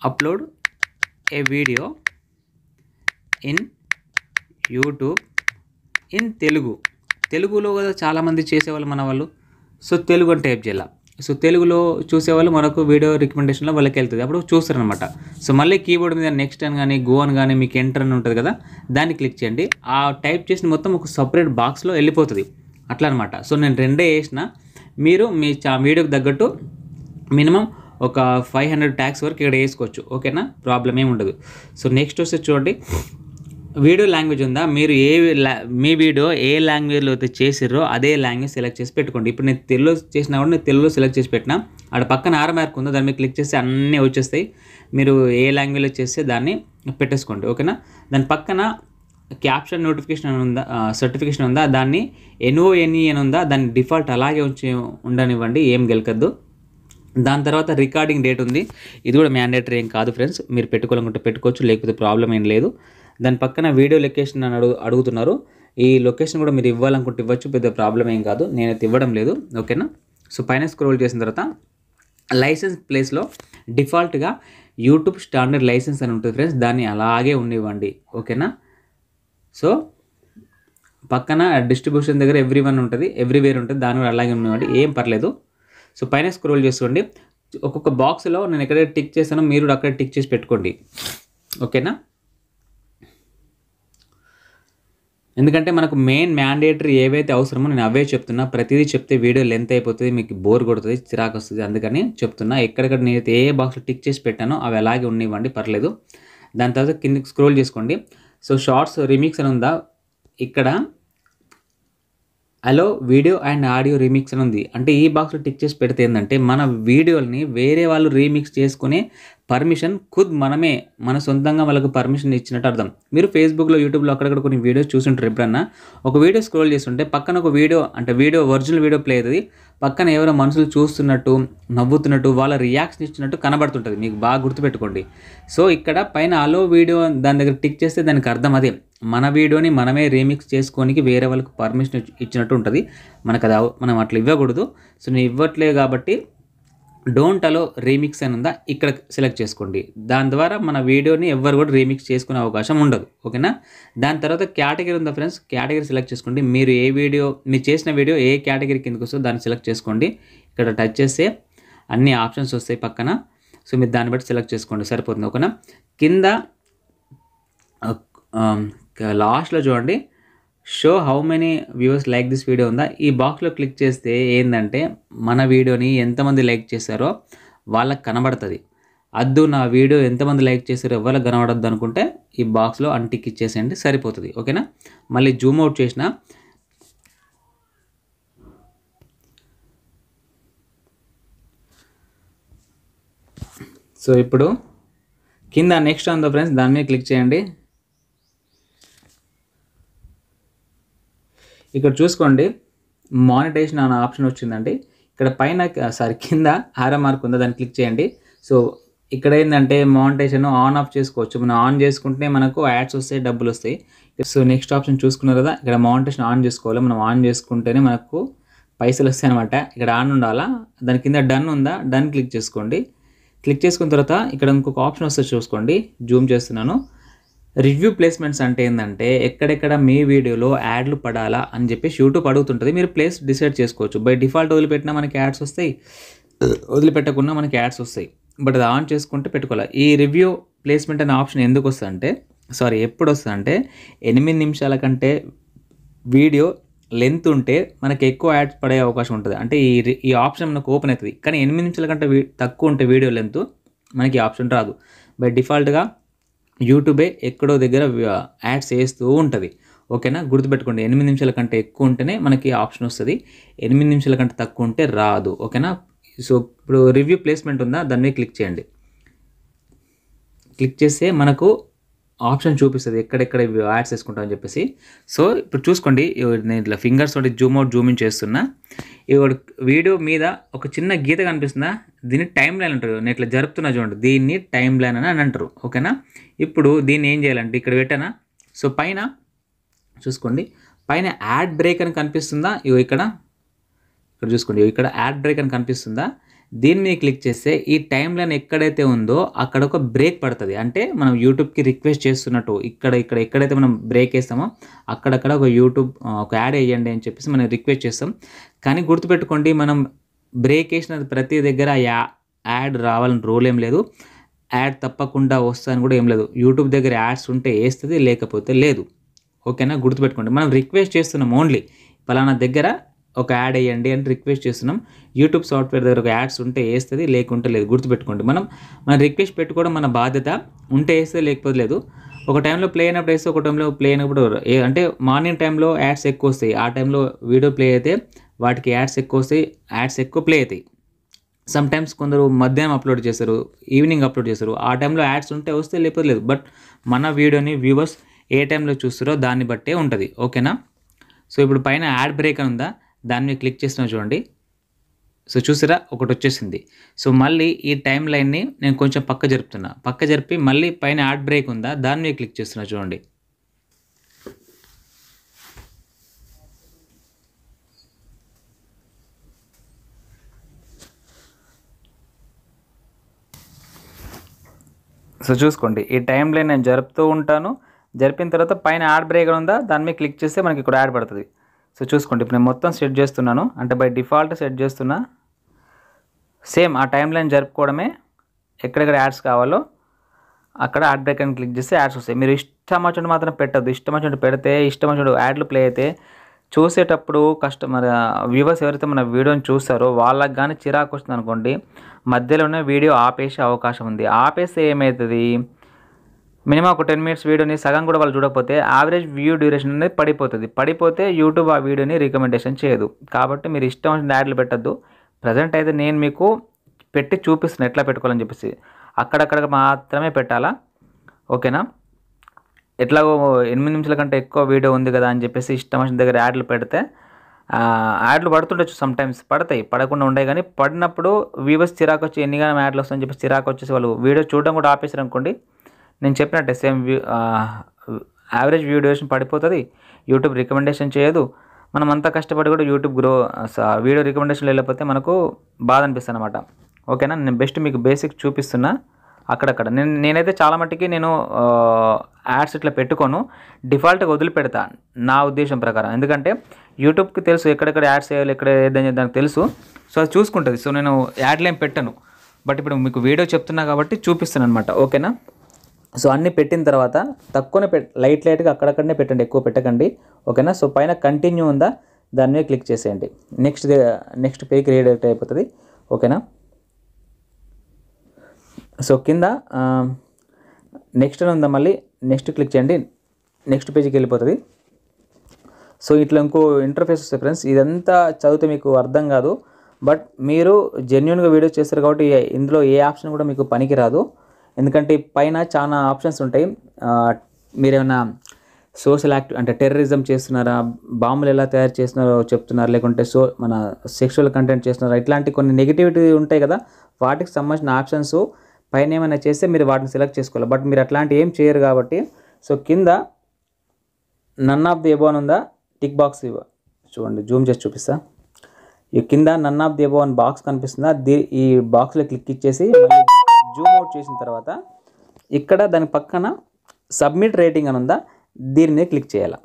upload A video in YouTube in తెలుగులో కదా చాలామంది చేసేవాళ్ళు మన వాళ్ళు. సో తెలుగు అని టైప్ చేయాలి. సో తెలుగులో చూసేవాళ్ళు మనకు వీడియో రికమెండేషన్లో వాళ్ళకి వెళ్తుంది, అప్పుడు చూస్తారనమాట. సో మళ్ళీ కీబోర్డ్ మీద నెక్స్ట్ అని కానీ గో అని కానీ మీకు ఎంటర్ అని ఉంటుంది కదా, దాన్ని క్లిక్ చేయండి. ఆ టైప్ చేసిన మొత్తం ఒక సపరేట్ బాక్స్లో వెళ్ళిపోతుంది అట్లా అనమాట. సో నేను రెండే వేసిన, మీరు మీ వీడియోకి తగ్గట్టు మినిమం ఒక 500 ట్యాగ్స్ వరకు ఇక్కడ వేసుకోవచ్చు. ఓకేనా, ప్రాబ్లం ఏమి ఉండదు. సో నెక్స్ట్ వస్తే చూడండి, వీడియో లాంగ్వేజ్ ఉందా, మీరు మీ వీడియో ఏ లాంగ్వేజ్లో అయితే చేసిర్రో అదే లాంగ్వేజ్ సెలెక్ట్ చేసి పెట్టుకోండి. ఇప్పుడు నేను తెలుగులో చేసినా కూడా నేను తెలుగులో సెలెక్ట్ చేసి పెట్టినా, ఆడ పక్కన ఆర్ మార్క్ ఉందో దాని మీద క్లిక్ చేస్తే అన్నీ వచ్చేస్తాయి. మీరు ఏ లాంగ్వేజ్లో చేస్తే దాన్ని పెట్టేసుకోండి. ఓకేనా, దాని పక్కన క్యాప్షన్ నోటిఫికేషన్ అని ఉందా, సర్టిఫికేషన్ ఉందా, దాన్ని NONE అని ఉందా, దాన్ని డిఫాల్ట్ అలాగే ఉండనివ్వండి, ఏం గెలకద్దు. దాని తర్వాత రికార్డింగ్ డేట్ ఉంది, ఇది కూడా మ్యాండేటరీ ఏం కాదు ఫ్రెండ్స్, మీరు పెట్టుకోవాలనుకుంటే పెట్టుకోవచ్చు, లేకపోతే ప్రాబ్లం ఏం లేదు. దాని పక్కన వీడియో లొకేషన్ అని అడుగుతున్నారు, ఈ లొకేషన్ కూడా మీరు ఇవ్వాలనుకుంటే ఇవ్వచ్చు, పెద్ద ప్రాబ్లం ఏం కాదు, నేనైతే ఇవ్వడం లేదు. ఓకేనా, సో పైన స్క్రోల్ చేసిన తర్వాత లైసెన్స్ ప్లేస్లో డిఫాల్ట్గా యూట్యూబ్ స్టాండర్డ్ లైసెన్స్ అని ఉంటుంది ఫ్రెండ్స్, దాన్ని అలాగే ఉండివ్వండి. ఓకేనా, సో పక్కన డిస్ట్రిబ్యూషన్ దగ్గర ఎవ్రీవన్ ఉంటుంది, ఎవ్రీవేర్ ఉంటుంది, దాని కూడా అలాగే ఉండివ్వండి, ఏం పర్లేదు. సో పైన స్క్రోల్ చేసుకోండి, ఒక్కొక్క బాక్స్లో నేను ఎక్కడైతే టిక్ చేస్తానో మీరు కూడా అక్కడ టిక్ చేసి పెట్టుకోండి. ఓకేనా, ఎందుకంటే మనకు మెయిన్ మ్యాండేటరీ ఏవైతే అవసరమో నేను అవే చెప్తున్నా, ప్రతిదీ చెప్తే వీడియో లెంత్ అయిపోతుంది, మీకు బోర్ కొడుతుంది, చిరాకు వస్తుంది, అందుకని చెప్తున్నా. ఎక్కడెక్కడ నేనైతే ఏ బాక్స్లో టిక్ చేసి పెట్టానో అవి అలాగే ఉండనివ్వండి, పర్లేదు. దాని తర్వాత కిందకి స్క్రోల్ చేసుకోండి. సో షార్ట్స్ రీమిక్స్ అని ఉందా, ఇక్కడ అలో వీడియో అండ్ ఆడియో రీమిక్స్ అని ఉంది. అంటే ఈ బాక్స్లో టిక్ చేసి పెడితే ఏంటంటే మన వీడియోని వేరే వాళ్ళు రీమిక్స్ చేసుకునే పర్మిషన్ మనమే మన సొంతంగా వాళ్ళకు పర్మిషన్ ఇచ్చినట్టు అర్థం. మీరు ఫేస్బుక్లో యూట్యూబ్లో అక్కడక్కడ కొన్ని వీడియోస్ చూసుంటారు. ఎప్పుడన్నా ఒక వీడియో స్క్రోల్ చేస్తుంటే పక్కన ఒక వీడియో, అంటే ఒరిజినల్ వీడియో ప్లే అవుతుంది, పక్కన ఎవరో మనుషులు చూస్తున్నట్టు, నవ్వుతున్నట్టు, వాళ్ళ రియాక్షన్ ఇచ్చినట్టు కనబడుతుంటుంది, మీకు బాగా గుర్తుపెట్టుకోండి. సో ఇక్కడ పైన అలో వీడియో దాని దగ్గర టిక్ చేస్తే దానికి అర్థం అదే, మన వీడియోని మనమే రీమిక్స్ చేసుకోనికి వేరే వాళ్ళకి పర్మిషన్ ఇచ్చినట్టు ఉంటుంది. మనకు అది మనం అట్లా ఇవ్వకూడదు. సో నేను ఇవ్వట్లేదు కాబట్టి డోంట్ అలో రీమిక్స్ అని ఉందా, ఇక్కడ సెలెక్ట్ చేసుకోండి. దాని ద్వారా మన వీడియోని ఎవరు కూడా రీమిక్స్ చేసుకునే అవకాశం ఉండదు. ఓకేనా, దాని తర్వాత కేటగిరీ ఉందా ఫ్రెండ్స్, కేటగిరీ సెలెక్ట్ చేసుకోండి. మీరు మీరు చేసిన వీడియో ఏ కేటగిరీ కిందకి వస్తుందో దాన్ని సెలెక్ట్ చేసుకోండి. ఇక్కడ టచ్ చేస్తే అన్ని ఆప్షన్స్ వస్తాయి పక్కన, సో మీరు దాన్ని బట్టి సెలెక్ట్ చేసుకోండి, సరిపోతుంది. ఓకేనా, కింద లాస్ట్లో చూడండి, show how many viewers like this video ఉందా, ఈ బాక్స్లో క్లిక్ చేస్తే ఏంటంటే మన వీడియోని ఎంతమంది లైక్ చేశారో వాళ్ళకి కనబడుతుంది. అద్దు నా వీడియో ఎంతమంది లైక్ చేశారో ఎవరికి కనబడద్దు అనుకుంటే ఈ బాక్స్లో అన్టిక్ ఇచ్చేసేయండి, సరిపోతుంది. ఓకేనా, మళ్ళీ జూమ్ అవుట్ చేసిన సో ఇప్పుడు కింద నెక్స్ట్ ఉందో ఫ్రెండ్స్, దాని మీద క్లిక్ చేయండి. ఇక్కడ చూసుకోండి, మానిటైజేషన్ అనే ఆప్షన్ వచ్చిందండి. ఇక్కడ పైన కింద ఆరో మార్క్ ఉందో దాన్ని క్లిక్ చేయండి. సో ఇక్కడ ఏంటంటే మానిటైజేషన్ ఆన్ ఆఫ్ చేసుకోవచ్చు. మనం ఆన్ చేసుకుంటే మనకు యాడ్స్ వస్తాయి, డబ్బులు వస్తాయి. సో నెక్స్ట్ ఆప్షన్ చూసుకున్నారు కదా, ఇక్కడ మానిటైజేషన్ ఆన్ చేసుకోవాలి. మనం ఆన్ చేసుకుంటేనే మనకు పైసలు వస్తాయి అనమాట. ఇక్కడ ఆన్ ఉండాలా, దాని కింద డన్ ఉందా, డన్ క్లిక్ చేసుకోండి. క్లిక్ చేసుకున్న తర్వాత ఇక్కడ ఇంకొక ఆప్షన్ వస్తే చూసుకోండి, జూమ్ చేస్తున్నాను. రివ్యూ ప్లేస్మెంట్స్ అంటే ఏంటంటే ఎక్కడెక్కడ మీ వీడియోలో యాడ్లు పడాలా అని చెప్పేసి యూట్యూబ్ అడుగుతుంటుంది, మీరు ప్లేస్ డిసైడ్ చేసుకోవచ్చు. బై డిఫాల్ట్ వదిలిపెట్టినా మనకి యాడ్స్ వస్తాయి, వదిలిపెట్టకుండా మనకి యాడ్స్ వస్తాయి, బట్ అది ఆన్ చేసుకుంటే పెట్టుకోవాలి. ఈ రివ్యూ ప్లేస్మెంట్ అనే ఆప్షన్ ఎందుకు వస్తుందంటే, ఎప్పుడు వస్తుందంటే 8 నిమిషాల కంటే వీడియో లెంత్ ఉంటే మనకి ఎక్కువ యాడ్స్ పడే అవకాశం ఉంటుంది. అంటే ఈ ఆప్షన్ మనకు ఓపెన్ అవుతుంది, కానీ 8 నిమిషాల కంటే తక్కువ ఉంటే వీడియో లెంత్ మనకి ఆప్షన్ రాదు. బై డిఫాల్ట్గా యూట్యూబే ఎక్కడో దగ్గర యాడ్స్ వేస్తూ ఉంటుంది. ఓకేనా, గుర్తుపెట్టుకోండి, 8 నిమిషాల కంటే ఎక్కువ ఉంటేనే మనకి ఆప్షన్ వస్తుంది, 8 నిమిషాల కంటే తక్కువ ఉంటే రాదు. ఓకేనా, సో ఇప్పుడు రివ్యూ ప్లేస్మెంట్ ఉందా, దాన్ని క్లిక్ చేయండి. క్లిక్ చేస్తే మనకు ఆప్షన్ చూపిస్తుంది ఎక్కడెక్కడ యాడ్స్ వేసుకుంటామని చెప్పేసి. సో ఇప్పుడు చూసుకోండి, నేను ఇట్లా ఫింగర్స్ తోటి జూమ్ అవుట్ జూమ్ ఇన్ చేస్తున్నా. ఇప్పుడు వీడియో మీద ఒక చిన్న గీత కనిపిస్తుందా, దీన్ని టైమ్ లైన్ అంటారు. నేను ఇట్లా జరుపుతున్నా చూడండి, దీన్ని టైమ్ లైన్ అని అంటారు. ఓకేనా, ఇప్పుడు దీన్ని ఏం చేయాలంటే ఇక్కడ పెట్టానా, సో పైన చూసుకోండి, పైన యాడ్ బ్రేక్ అని కనిపిస్తుందా, ఇక్కడ చూసుకోండి, ఇక్కడ యాడ్ బ్రేక్ అని కనిపిస్తుందా, దీని మీద క్లిక్ చేస్తే ఈ టైం లైన్ ఎక్కడైతే ఉందో అక్కడ ఒక బ్రేక్ పడుతుంది. అంటే మనం యూట్యూబ్కి రిక్వెస్ట్ చేస్తున్నట్టు ఇక్కడ ఎక్కడైతే మనం బ్రేక్ వేస్తామో అక్కడక్కడ ఒక యూట్యూబ్ ఒక యాడ్ వేయండి అని చెప్పేసి మనం రిక్వెస్ట్ చేస్తాం. కానీ గుర్తుపెట్టుకోండి, మనం బ్రేక్ వేసిన ప్రతి దగ్గర యాడ్ రావాలని రూల్ ఏం లేదు, యాడ్ తప్పకుండా వస్తుందని కూడా ఏం లేదు. యూట్యూబ్ దగ్గర యాడ్స్ ఉంటే వేస్తుంది, లేకపోతే లేదు. ఓకేనా, గుర్తుపెట్టుకోండి, మనం రిక్వెస్ట్ చేస్తున్నాం ఓన్లీ పలానా దగ్గర ఒక యాడ్ వేయండి అని రిక్వెస్ట్ చేస్తున్నాం. యూట్యూబ్ సాఫ్ట్వేర్ దగ్గర ఒక యాడ్స్ ఉంటే వేస్తుంది, లేకుంటే లేదు. గుర్తుపెట్టుకోండి, మన రిక్వెస్ట్ పెట్టుకోవడం మన బాధ్యత. ఉంటే వేస్తే, లేకపోతే లేదు. ఒక టైంలో ప్లే అయినప్పుడు వేస్తే, ఒక టైంలో ప్లే అయినప్పుడు అంటే మార్నింగ్ టైంలో యాడ్స్ ఎక్కువ వస్తాయి, ఆ టైంలో వీడియో ప్లే అయితే వాటికి యాడ్స్ ఎక్కువ వస్తాయి, యాడ్స్ ఎక్కువ ప్లే అవుతాయి. సమ్ టైమ్స్ కొందరు మధ్యాహ్నం అప్లోడ్ చేస్తారు, ఈవినింగ్ అప్లోడ్ చేస్తారు, ఆ టైంలో యాడ్స్ ఉంటే వస్తే, లేకపోతే లేదు. బట్ మన వీడియోని వ్యూవర్స్ ఏ టైంలో చూస్తారో దాన్ని బట్టే ఉంటుంది. ఓకేనా, సో ఇప్పుడు పైన యాడ్ బ్రేక్ అని ఉందా, దాన్ని మీద క్లిక్ చేస్తున్నా చూడండి. సో చూసారా, ఒకటి వచ్చేసింది. సో మళ్ళీ ఈ టైం లైన్ని నేను కొంచెం పక్క జరిపి మళ్ళీ పైన యాడ్ బ్రేక్ ఉందా, దాని మీద క్లిక్ చేస్తున్నా చూడండి. సో చూసుకోండి, ఈ టైం లైన్ నేను జరుపుతూ ఉంటాను. జరిపిన తర్వాత పైన యాడ్ బ్రేక్ ఉందా, దాని మీద క్లిక్ చేస్తే మనకి ఇక్కడ యాడ్ పడుతుంది. సో చూసుకోండి, ఇప్పుడు నేను మొత్తం సెట్ చేస్తున్నాను, అంటే బై డిఫాల్ట్ సెట్ చేస్తున్నా. సేమ్ ఆ టైం లైన్ జరుపుకోవడమే, ఎక్కడెక్కడ యాడ్స్ కావాలో అక్కడ యాడ్ బ్రేక్ అని క్లిక్ చేస్తే యాడ్స్ వస్తాయి. మీరు ఇష్టం వచ్చినట్టు మాత్రం పెట్టద్దు. ఇష్టం వచ్చినట్టు పెడితే, ఇష్టం వచ్చినట్టు యాడ్లు ప్లే అయితే చూసేటప్పుడు కస్టమర్ వ్యూవర్స్ ఎవరైతే మన వీడియోని చూస్తారో వాళ్ళకి కానీ చిరాకు వస్తుంది అనుకోండి, మధ్యలోనే వీడియో ఆపేసే అవకాశం ఉంది. ఆపేస్తే ఏమవుతుంది, మినిమం ఒక 10 minutes వీడియోని సగం కూడా వాళ్ళు చూడకపోతే యావరేజ్ వ్యూ డ్యూరేషన్ అనేది పడిపోతే యూట్యూబ్ ఆ వీడియోని రికమెండేషన్ చేయదు. కాబట్టి మీరు ఇష్టం వచ్చిన యాడ్లు పెట్టద్దు. ప్రజెంట్ అయితే నేను మీకు పెట్టి చూపిస్తున్నాను ఎట్లా పెట్టుకోవాలని చెప్పేసి, అక్కడక్కడ మాత్రమే పెట్టాలా. ఓకేనా, ఎట్లాగో 8 నిమిషాల కంటే ఎక్కువ వీడియో ఉంది కదా అని చెప్పేసి ఇష్టం వచ్చిన దగ్గర యాడ్లు పెడితే యాడ్లు పడుతుండొచ్చు, సమ్ టైమ్స్ పడతాయి, పడకుండా ఉండే. కానీ పడినప్పుడు వ్యూవర్స్ చిరాకు వచ్చి ఎన్నిగానో యాడ్లు వస్తాయని చెప్పేసి చిరాకు వచ్చేసి వాళ్ళు వీడియో చూడడం కూడా ఆపేసారు అనుకోండి, నేను చెప్పినట్టే సేమ్ యావరేజ్ వ్యూ డ్యూరేషన్ పడిపోతుంది, యూట్యూబ్ రికమెండేషన్ చేయదు. మనం అంతా కష్టపడి కూడా యూట్యూబ్ వీడియో రికమెండేషన్ లేకపోతే మనకు బాధ అనిపిస్తుంది అనమాట. ఓకేనా, నేను బెస్ట్ మీకు బేసిక్ చూపిస్తున్నా. అక్కడక్కడ నేనైతే చాలా మట్టుకి నేను యాడ్స్ ఇట్లా పెట్టుకోను, డిఫాల్ట్గా వదిలిపెడతా నా ఉద్దేశం ప్రకారం. ఎందుకంటే యూట్యూబ్కి తెలుసు ఎక్కడెక్కడ యాడ్స్ చేయాలి, ఎక్కడ ఏదని దానికి తెలుసు. సో అది చూసుకుంటుంది. సో నేను యాడ్లు ఏం పెట్టను, బట్ ఇప్పుడు మీకు వీడియో చెప్తున్నా కాబట్టి చూపిస్తాను అనమాట. ఓకేనా, సో అన్నీ పెట్టిన తర్వాత తక్కువనే లైట్గా అక్కడక్కడనే పెట్టండి, ఎక్కువ పెట్టకండి. ఓకేనా, సో పైన కంటిన్యూ ఉందా, దాని మీద క్లిక్ చేసేయండి. నెక్స్ట్ పేజ్ క్రియేట్ అయిపోతుంది. ఓకేనా, సో కింద నెక్స్ట్ అని ఉందా, మళ్ళీ నెక్స్ట్ క్లిక్ చేయండి, నెక్స్ట్ పేజ్కి వెళ్ళిపోతుంది. సో ఇట్లా ఇంకో ఇంటర్ఫేస్ వస్తుంది ఫ్రెండ్స్. ఇదంతా చదివితే మీకు అర్థం కాదు, బట్ మీరు జెన్యున్గా వీడియో చేస్తారు కాబట్టి ఇందులో ఏ ఆప్షన్ కూడా మీకు పనికి రాదు. ఎందుకంటే పైన చాలా ఆప్షన్స్ ఉంటాయి. మీరేమైనా సోషల్ యాక్టివ్ అంటే టెర్రరిజం చేస్తున్నారా, బాంబులు ఎలా తయారు చేస్తున్నారో చెప్తున్నారు, లేకుంటే మన సెక్షువల్ కంటెంట్ చేస్తున్నారా, ఇట్లాంటి కొన్ని నెగిటివిటీ ఉంటాయి కదా, వాటికి సంబంధించిన ఆప్షన్స్ పైన ఏమైనా చేస్తే మీరు వాటిని సెలెక్ట్ చేసుకోవాలి. బట్ మీరు అట్లాంటి ఏం చేయరు కాబట్టి, సో కింద నన్ ఆఫ్ ది ఎబో అని ఉందా, టిక్ బాక్స్ చూడండి, జూమ్ చేసి చూపిస్తా. ఈ కింద నన్ ఆఫ్ ది ఎబో అని బాక్స్ కనిపిస్తుందా, ఈ బాక్స్లో క్లిక్ ఇచ్చేసి మళ్ళీ జూమ్ అవుట్ చేసిన తర్వాత ఇక్కడ దాని పక్కన సబ్మిట్ రేటింగ్ అని ఉందా, దీని మీద క్లిక్ చేయాలి.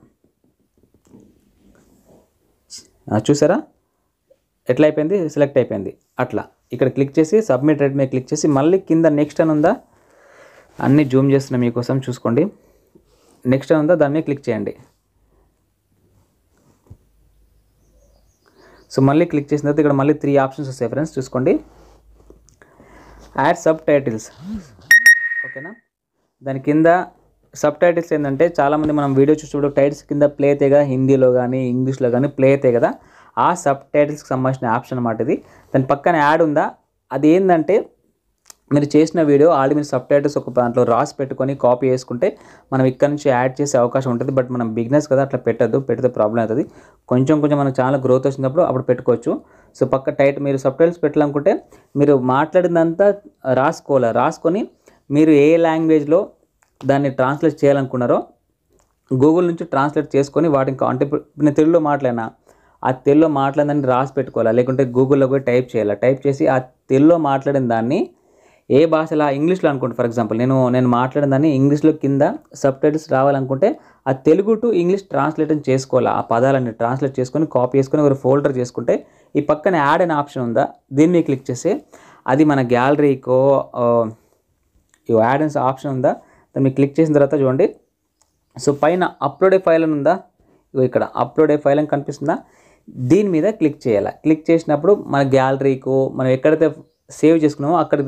చూసారా ఎట్లా అయిపోయింది, సెలెక్ట్ అయిపోయింది. అట్లా ఇక్కడ క్లిక్ చేసి సబ్మిట్ రేట్ మీద క్లిక్ చేసి మళ్ళీ కింద నెక్స్ట్ అని ఉందా, అన్నీ జూమ్ చేస్తున్నా మీకోసం చూసుకోండి. నెక్స్ట్ అని ఉందా, దాని మీద క్లిక్ చేయండి. సో మళ్ళీ క్లిక్ చేసిన తర్వాత ఇక్కడ మళ్ళీ 3 ఆప్షన్స్ వస్తాయి ఫ్రెండ్స్, చూసుకోండి. Add sub titles. ఓకేనా, దాని కింద సబ్ టైటిల్స్ ఏంటంటే చాలామంది మనం వీడియో చూసేటప్పుడు టైటిల్స్ కింద ప్లే అవుతాయి కదా, హిందీలో కానీ ఇంగ్లీష్లో కానీ ప్లే అవుతాయి కదా, ఆ సబ్ టైటిల్స్కి సంబంధించిన ఆప్షన్ అన్నమాట ఇది. దాని పక్కన యాడ్ ఉందా, అది ఏంటంటే మీరు చేసిన వీడియో ఆల్రెడీ మీరు సబ్ టైటిల్స్ ఒక దాంట్లో రాసి పెట్టుకొని కాపీ చేసుకుంటే మనం ఇక్కడ నుంచి యాడ్ చేసే అవకాశం ఉంటుంది. బట్ మనం బిగినర్స్ కదా, అట్లా పెట్టద్దు, పెడితే ప్రాబ్లం అవుతుంది. కొంచెం మన ఛానల్ గ్రోత్ వచ్చినప్పుడు అప్పుడు పెట్టుకోవచ్చు. సో పక్క మీరు సబ్ టైటిల్స్ పెట్టాలనుకుంటే మీరు మాట్లాడిందంతా రాసుకొని మీరు ఏ లాంగ్వేజ్లో దాన్ని ట్రాన్స్లేట్ చేయాలనుకున్నారో గూగుల్ నుంచి ట్రాన్స్లేట్ చేసుకొని వాటిని అంటే ఇప్పుడు నేను తెలుగులో మాట్లాడినా ఆ తెలుగులో మాట్లాడిందని రాసి పెట్టుకోవాలా, లేకుంటే గూగుల్లో పోయి టైప్ చేయాలా. టైప్ చేసి ఆ తెలుగులో మాట్లాడిన దాన్ని ఏ భాషలో, ఇంగ్లీష్లో అనుకోండి ఫర్ ఎగ్జాంపుల్, నేను మాట్లాడిన దాన్ని ఇంగ్లీష్లో కింద సబ్ టైటిల్స్ రావాలనుకుంటే ఆ తెలుగు టు ఇంగ్లీష్ ట్రాన్స్లేషన్ చేసుకోవాలి. ఆ పదాలన్నీ ట్రాన్స్లేట్ చేసుకొని కాపీ చేసుకొని ఒక ఫోల్డర్ చేసుకుంటే ఈ పక్కన యాడ్ అనే ఆప్షన్ ఉందా, దీన్ని క్లిక్ చేస్తే అది మన గ్యాలరీకో యాడ్ అనే ఆప్షన్ ఉందా, దాన్ని క్లిక్ చేసిన తర్వాత చూడండి. సో పైన అప్లోడ్ ఏ ఫైల్ అని ఉందా, ఇక్కడ అప్లోడ్ ఏ ఫైల్ అని కనిపిస్తుందా, దీని మీద క్లిక్ చేయాలి. క్లిక్ చేసినప్పుడు మన గ్యాలరీకు మనం ఎక్కడైతే సేవ్ చేసుకున్నామో అక్కడ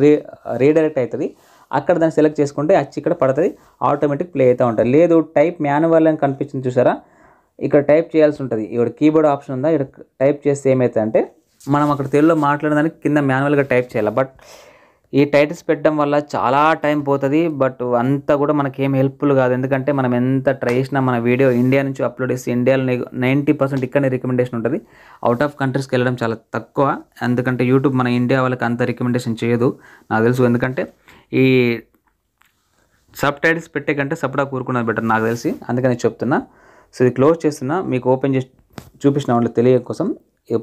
రీడైరెక్ట్ అవుతుంది. అక్కడ దాన్ని సెలెక్ట్ చేసుకుంటే వచ్చి ఇక్కడ పడుతుంది, ఆటోమేటిక్ ప్లే అవుతూ ఉంటుంది. లేదు టైప్ మాన్యువల్ అని కనిపించింది చూసారా, ఇక్కడ టైప్ చేయాల్సి ఉంటుంది. ఇక్కడ కీబోర్డ్ ఆప్షన్ ఉందా, ఇక్కడ టైప్ చేస్తే ఏమవుతుంది అంటే మనం అక్కడ తెలుగులో మాట్లాడడానికి కింద మాన్యువల్గా టైప్ చేయాలి. బట్ ఈ టైటిల్స్ పెట్టడం వల్ల చాలా టైం పోతుంది, బట్ అంతా కూడా మనకేం హెల్ప్ఫుల్ కాదు. ఎందుకంటే మనం ఎంత ట్రై చేసినా మన వీడియో ఇండియా నుంచి అప్లోడ్ చేసి ఇండియాలో 90% ఇక్కడనే రికమెండేషన్ ఉంటుంది. అవుట్ ఆఫ్ కంట్రీస్కి వెళ్ళడం చాలా తక్కువ. ఎందుకంటే యూట్యూబ్ మన ఇండియా వాళ్ళకి అంత రికమెండేషన్ చేయదు నాకు తెలుసు. ఎందుకంటే ఈ సబ్ టైటిల్స్ పెట్టే కంటే సపడా కూరుకున్నది బెటర్ నాకు తెలిసి, అందుకని చెప్తున్నా. సో ఇది క్లోజ్ చేస్తున్నా, మీకు ఓపెన్ చేసి చూపించిన వాళ్ళు తెలియ కోసం.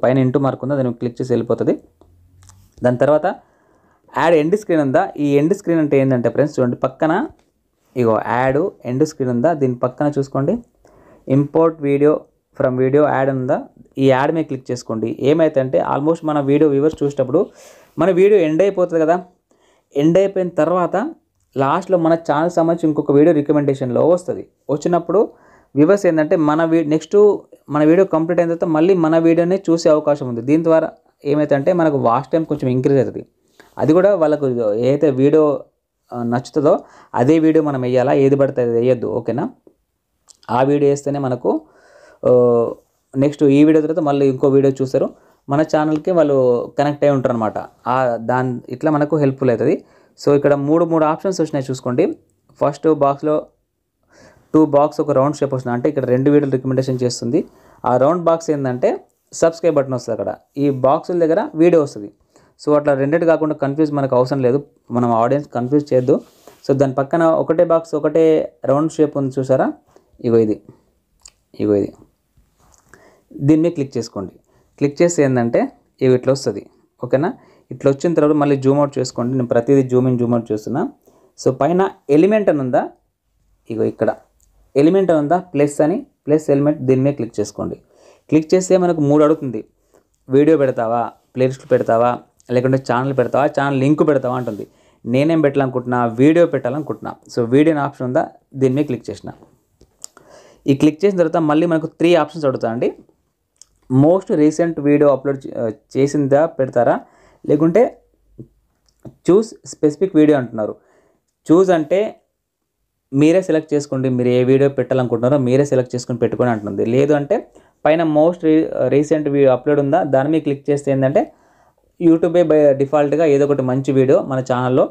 పైన ఇంటూ మార్క్ ఉందా, దాన్ని క్లిక్ చేసి వెళ్ళిపోతుంది. దాని తర్వాత యాడ్ ఎండ్ స్క్రీన్ ఉందా, ఈ ఎండ్ స్క్రీన్ అంటే ఏంటంటే ఫ్రెండ్స్ చూడండి, పక్కన ఇగో యాడ్ ఎండ్ స్క్రీన్ ఉందా, దీని పక్కన చూసుకోండి import video from video add ఉందా, ఈ యాడ్ మీద క్లిక్ చేసుకోండి. ఏమైతే అంటే ఆల్మోస్ట్ మన వీడియో వ్యూవర్స్ చూసేటప్పుడు మన వీడియో ఎండ్ అయిపోతుంది కదా, ఎండ్ అయిపోయిన తర్వాత లాస్ట్లో మన ఛానల్ సంబంధించి ఇంకొక వీడియో రికమెండేషన్లో వస్తుంది. వచ్చినప్పుడు వ్యూవర్స్ ఏంటంటే నెక్స్ట్ మన వీడియో కంప్లీట్ అయిన తర్వాత మళ్ళీ మన వీడియోనే చూసే అవకాశం ఉంది. దీని ద్వారా ఏమైతే అంటే మనకు వాచ్ టైం కొంచెం ఇంక్రీజ్ అవుతుంది. అది కూడా వాళ్ళకు ఏదైతే వీడియో నచ్చుతుందో అదే వీడియో మనం వేయాలా, ఏది పడితే అది వేయద్దు, ఓకేనా. ఆ వీడియో వేస్తేనే మనకు నెక్స్ట్ ఈ వీడియో తర్వాత మళ్ళీ ఇంకో వీడియో చూస్తారు, మన ఛానల్కి వాళ్ళు కనెక్ట్ అయి ఉంటారు అనమాట. ఇట్లా మనకు హెల్ప్ఫుల్ అవుతుంది. సో ఇక్కడ మూడు ఆప్షన్స్ వచ్చినాయి చూసుకోండి. ఫస్ట్ బాక్స్లో 2 బాక్స్ ఒక రౌండ్ షేప్ వస్తుంది, అంటే ఇక్కడ 2 వీడియోలు రికమెండేషన్ చేస్తుంది. ఆ రౌండ్ బాక్స్ ఏంటంటే సబ్స్క్రైబ్ బటన్ వస్తుంది. అక్కడ ఈ బాక్సుల దగ్గర వీడియో వస్తుంది. సో అట్లా రెండింటి కాకుండా కన్ఫ్యూజ్ మనకు అవసరం లేదు, మనం ఆడియన్స్ కన్ఫ్యూజ్ చేయొద్దు. సో దాని పక్కన ఒకటే బాక్స్ ఒకటే రౌండ్ షేప్ ఉంది చూసారా, ఇగో ఇది దీన్ని క్లిక్ చేసుకోండి. క్లిక్ చేస్తే ఏంటంటే ఇట్లా వస్తుంది, ఓకేనా. ఇట్లా వచ్చిన తర్వాత మళ్ళీ జూమ్ అవుట్ చేసుకోండి. నేను ప్రతిదీ జూమ్ అవుట్ చేస్తున్నా. సో పైన ఎలిమెంట్ అని ఉందా, ఇగో ఇక్కడ ఎలిమెంట్ అని ఉందా, ప్లస్ ఎలిమెంట్, దీని మీద క్లిక్ చేసుకోండి. క్లిక్ చేస్తే మనకు 3 అడుగుతుంది. వీడియో పెడతావా, ప్లేలిస్ట్ పెడతావా, లేకుంటే ఛానల్ పెడతావా, ఛానల్ లింక్ పెడతావా అంటుంది. నేనేం పెట్టాలనుకుంటున్నా, వీడియో పెట్టాలనుకుంటున్నా. సో వీడియో ఆప్షన్ ఉందా, దీని మీద క్లిక్ చేసిన. ఈ క్లిక్ చేసిన తర్వాత మళ్ళీ మనకు 3 ఆప్షన్స్ అడుగుతాయండి. మోస్ట్ రీసెంట్ వీడియో అప్లోడ్ చేసిందా పెడతారా, లేకుంటే చూస్ స్పెసిఫిక్ వీడియో అంటున్నారు. చూస్ అంటే మీరే సెలెక్ట్ చేసుకోండి, మీరు ఏ వీడియో పెట్టాలనుకుంటున్నారో మీరే సెలెక్ట్ చేసుకొని పెట్టుకొని అంటుంది. లేదు అంటే పైన మోస్ట్ రీసెంట్ వీడియో అప్లోడ్ ఉందా, దాని మీద క్లిక్ చేస్తే ఏంటంటే యూట్యూబే బై డిఫాల్ట్గా ఏదో ఒకటి మంచి వీడియో మన ఛానల్లో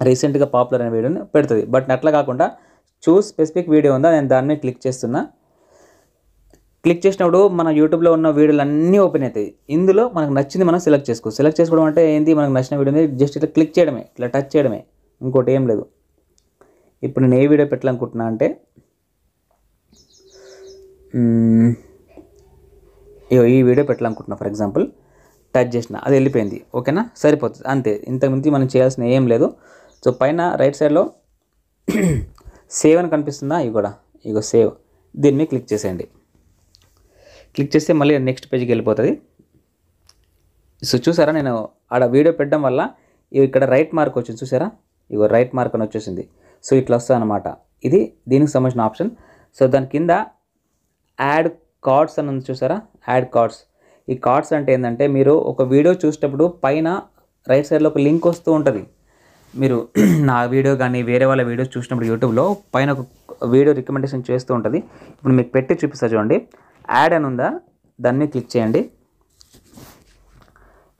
రీసెంట్గా పాపులర్ అయిన వీడియోని పెడుతుంది. బట్ అట్లా కాకుండా చూస్ స్పెసిఫిక్ వీడియో ఉందా, నేను దాని మీద క్లిక్ చేస్తున్నా. క్లిక్ చేసినప్పుడు మన యూట్యూబ్లో ఉన్న వీడియోలు అన్నీ ఓపెన్ అవుతాయి. ఇందులో మనకు నచ్చింది మనం సెలెక్ట్ చేసుకోవడం అంటే ఏంటి, మనకు నచ్చిన వీడియోని జస్ట్ ఇట్లా క్లిక్ చేయడమే, ఇట్లా టచ్ చేయడమే, ఇంకోటి ఏం లేదు. ఇప్పుడు నేను ఏ వీడియో పెట్టాలనుకుంటున్నా అంటే ఈ వీడియో పెట్టాలనుకుంటున్నా ఫర్ ఎగ్జాంపుల్, టచ్ చేసిన అది వెళ్ళిపోయింది, ఓకేనా, సరిపోతుంది అంతే. ఇంతకుమించి మనం చేయాల్సిన ఏం లేదు. సో పైన రైట్ సైడ్లో సేవ్ అని కనిపిస్తుందా, ఇగో సేవ్, దీన్ని క్లిక్ చేసేయండి. క్లిక్ చేస్తే మళ్ళీ నెక్స్ట్ పేజ్కి వెళ్ళిపోతుంది. సో చూసారా, నేను ఆడ వీడియో పెట్టడం వల్ల ఇక్కడ రైట్ మార్క్ వచ్చింది చూసారా, రైట్ మార్క్ అని వచ్చేసింది. సో ఇట్లా వస్తుంది అనమాట. ఇది దీనికి సంబంధించిన ఆప్షన్. సో దాని కింద యాడ్ కార్డ్స్ అని ఉంది చూసారా, యాడ్ కార్డ్స్. ఈ కార్డ్స్ అంటే ఏంటంటే మీరు ఒక వీడియో చూసేటప్పుడు పైన రైట్ సైడ్లో ఒక లింక్ వస్తూ ఉంటుంది. మీరు నా వీడియో కానీ వేరే వాళ్ళ వీడియోస్ చూసినప్పుడు యూట్యూబ్లో పైన ఒక వీడియో రికమెండేషన్ చేస్తూ ఉంటుంది. ఇప్పుడు మీకు పెట్టి చూపిస్తా చూడండి, యాడ్ అని ఉందా, దాన్ని క్లిక్ చేయండి.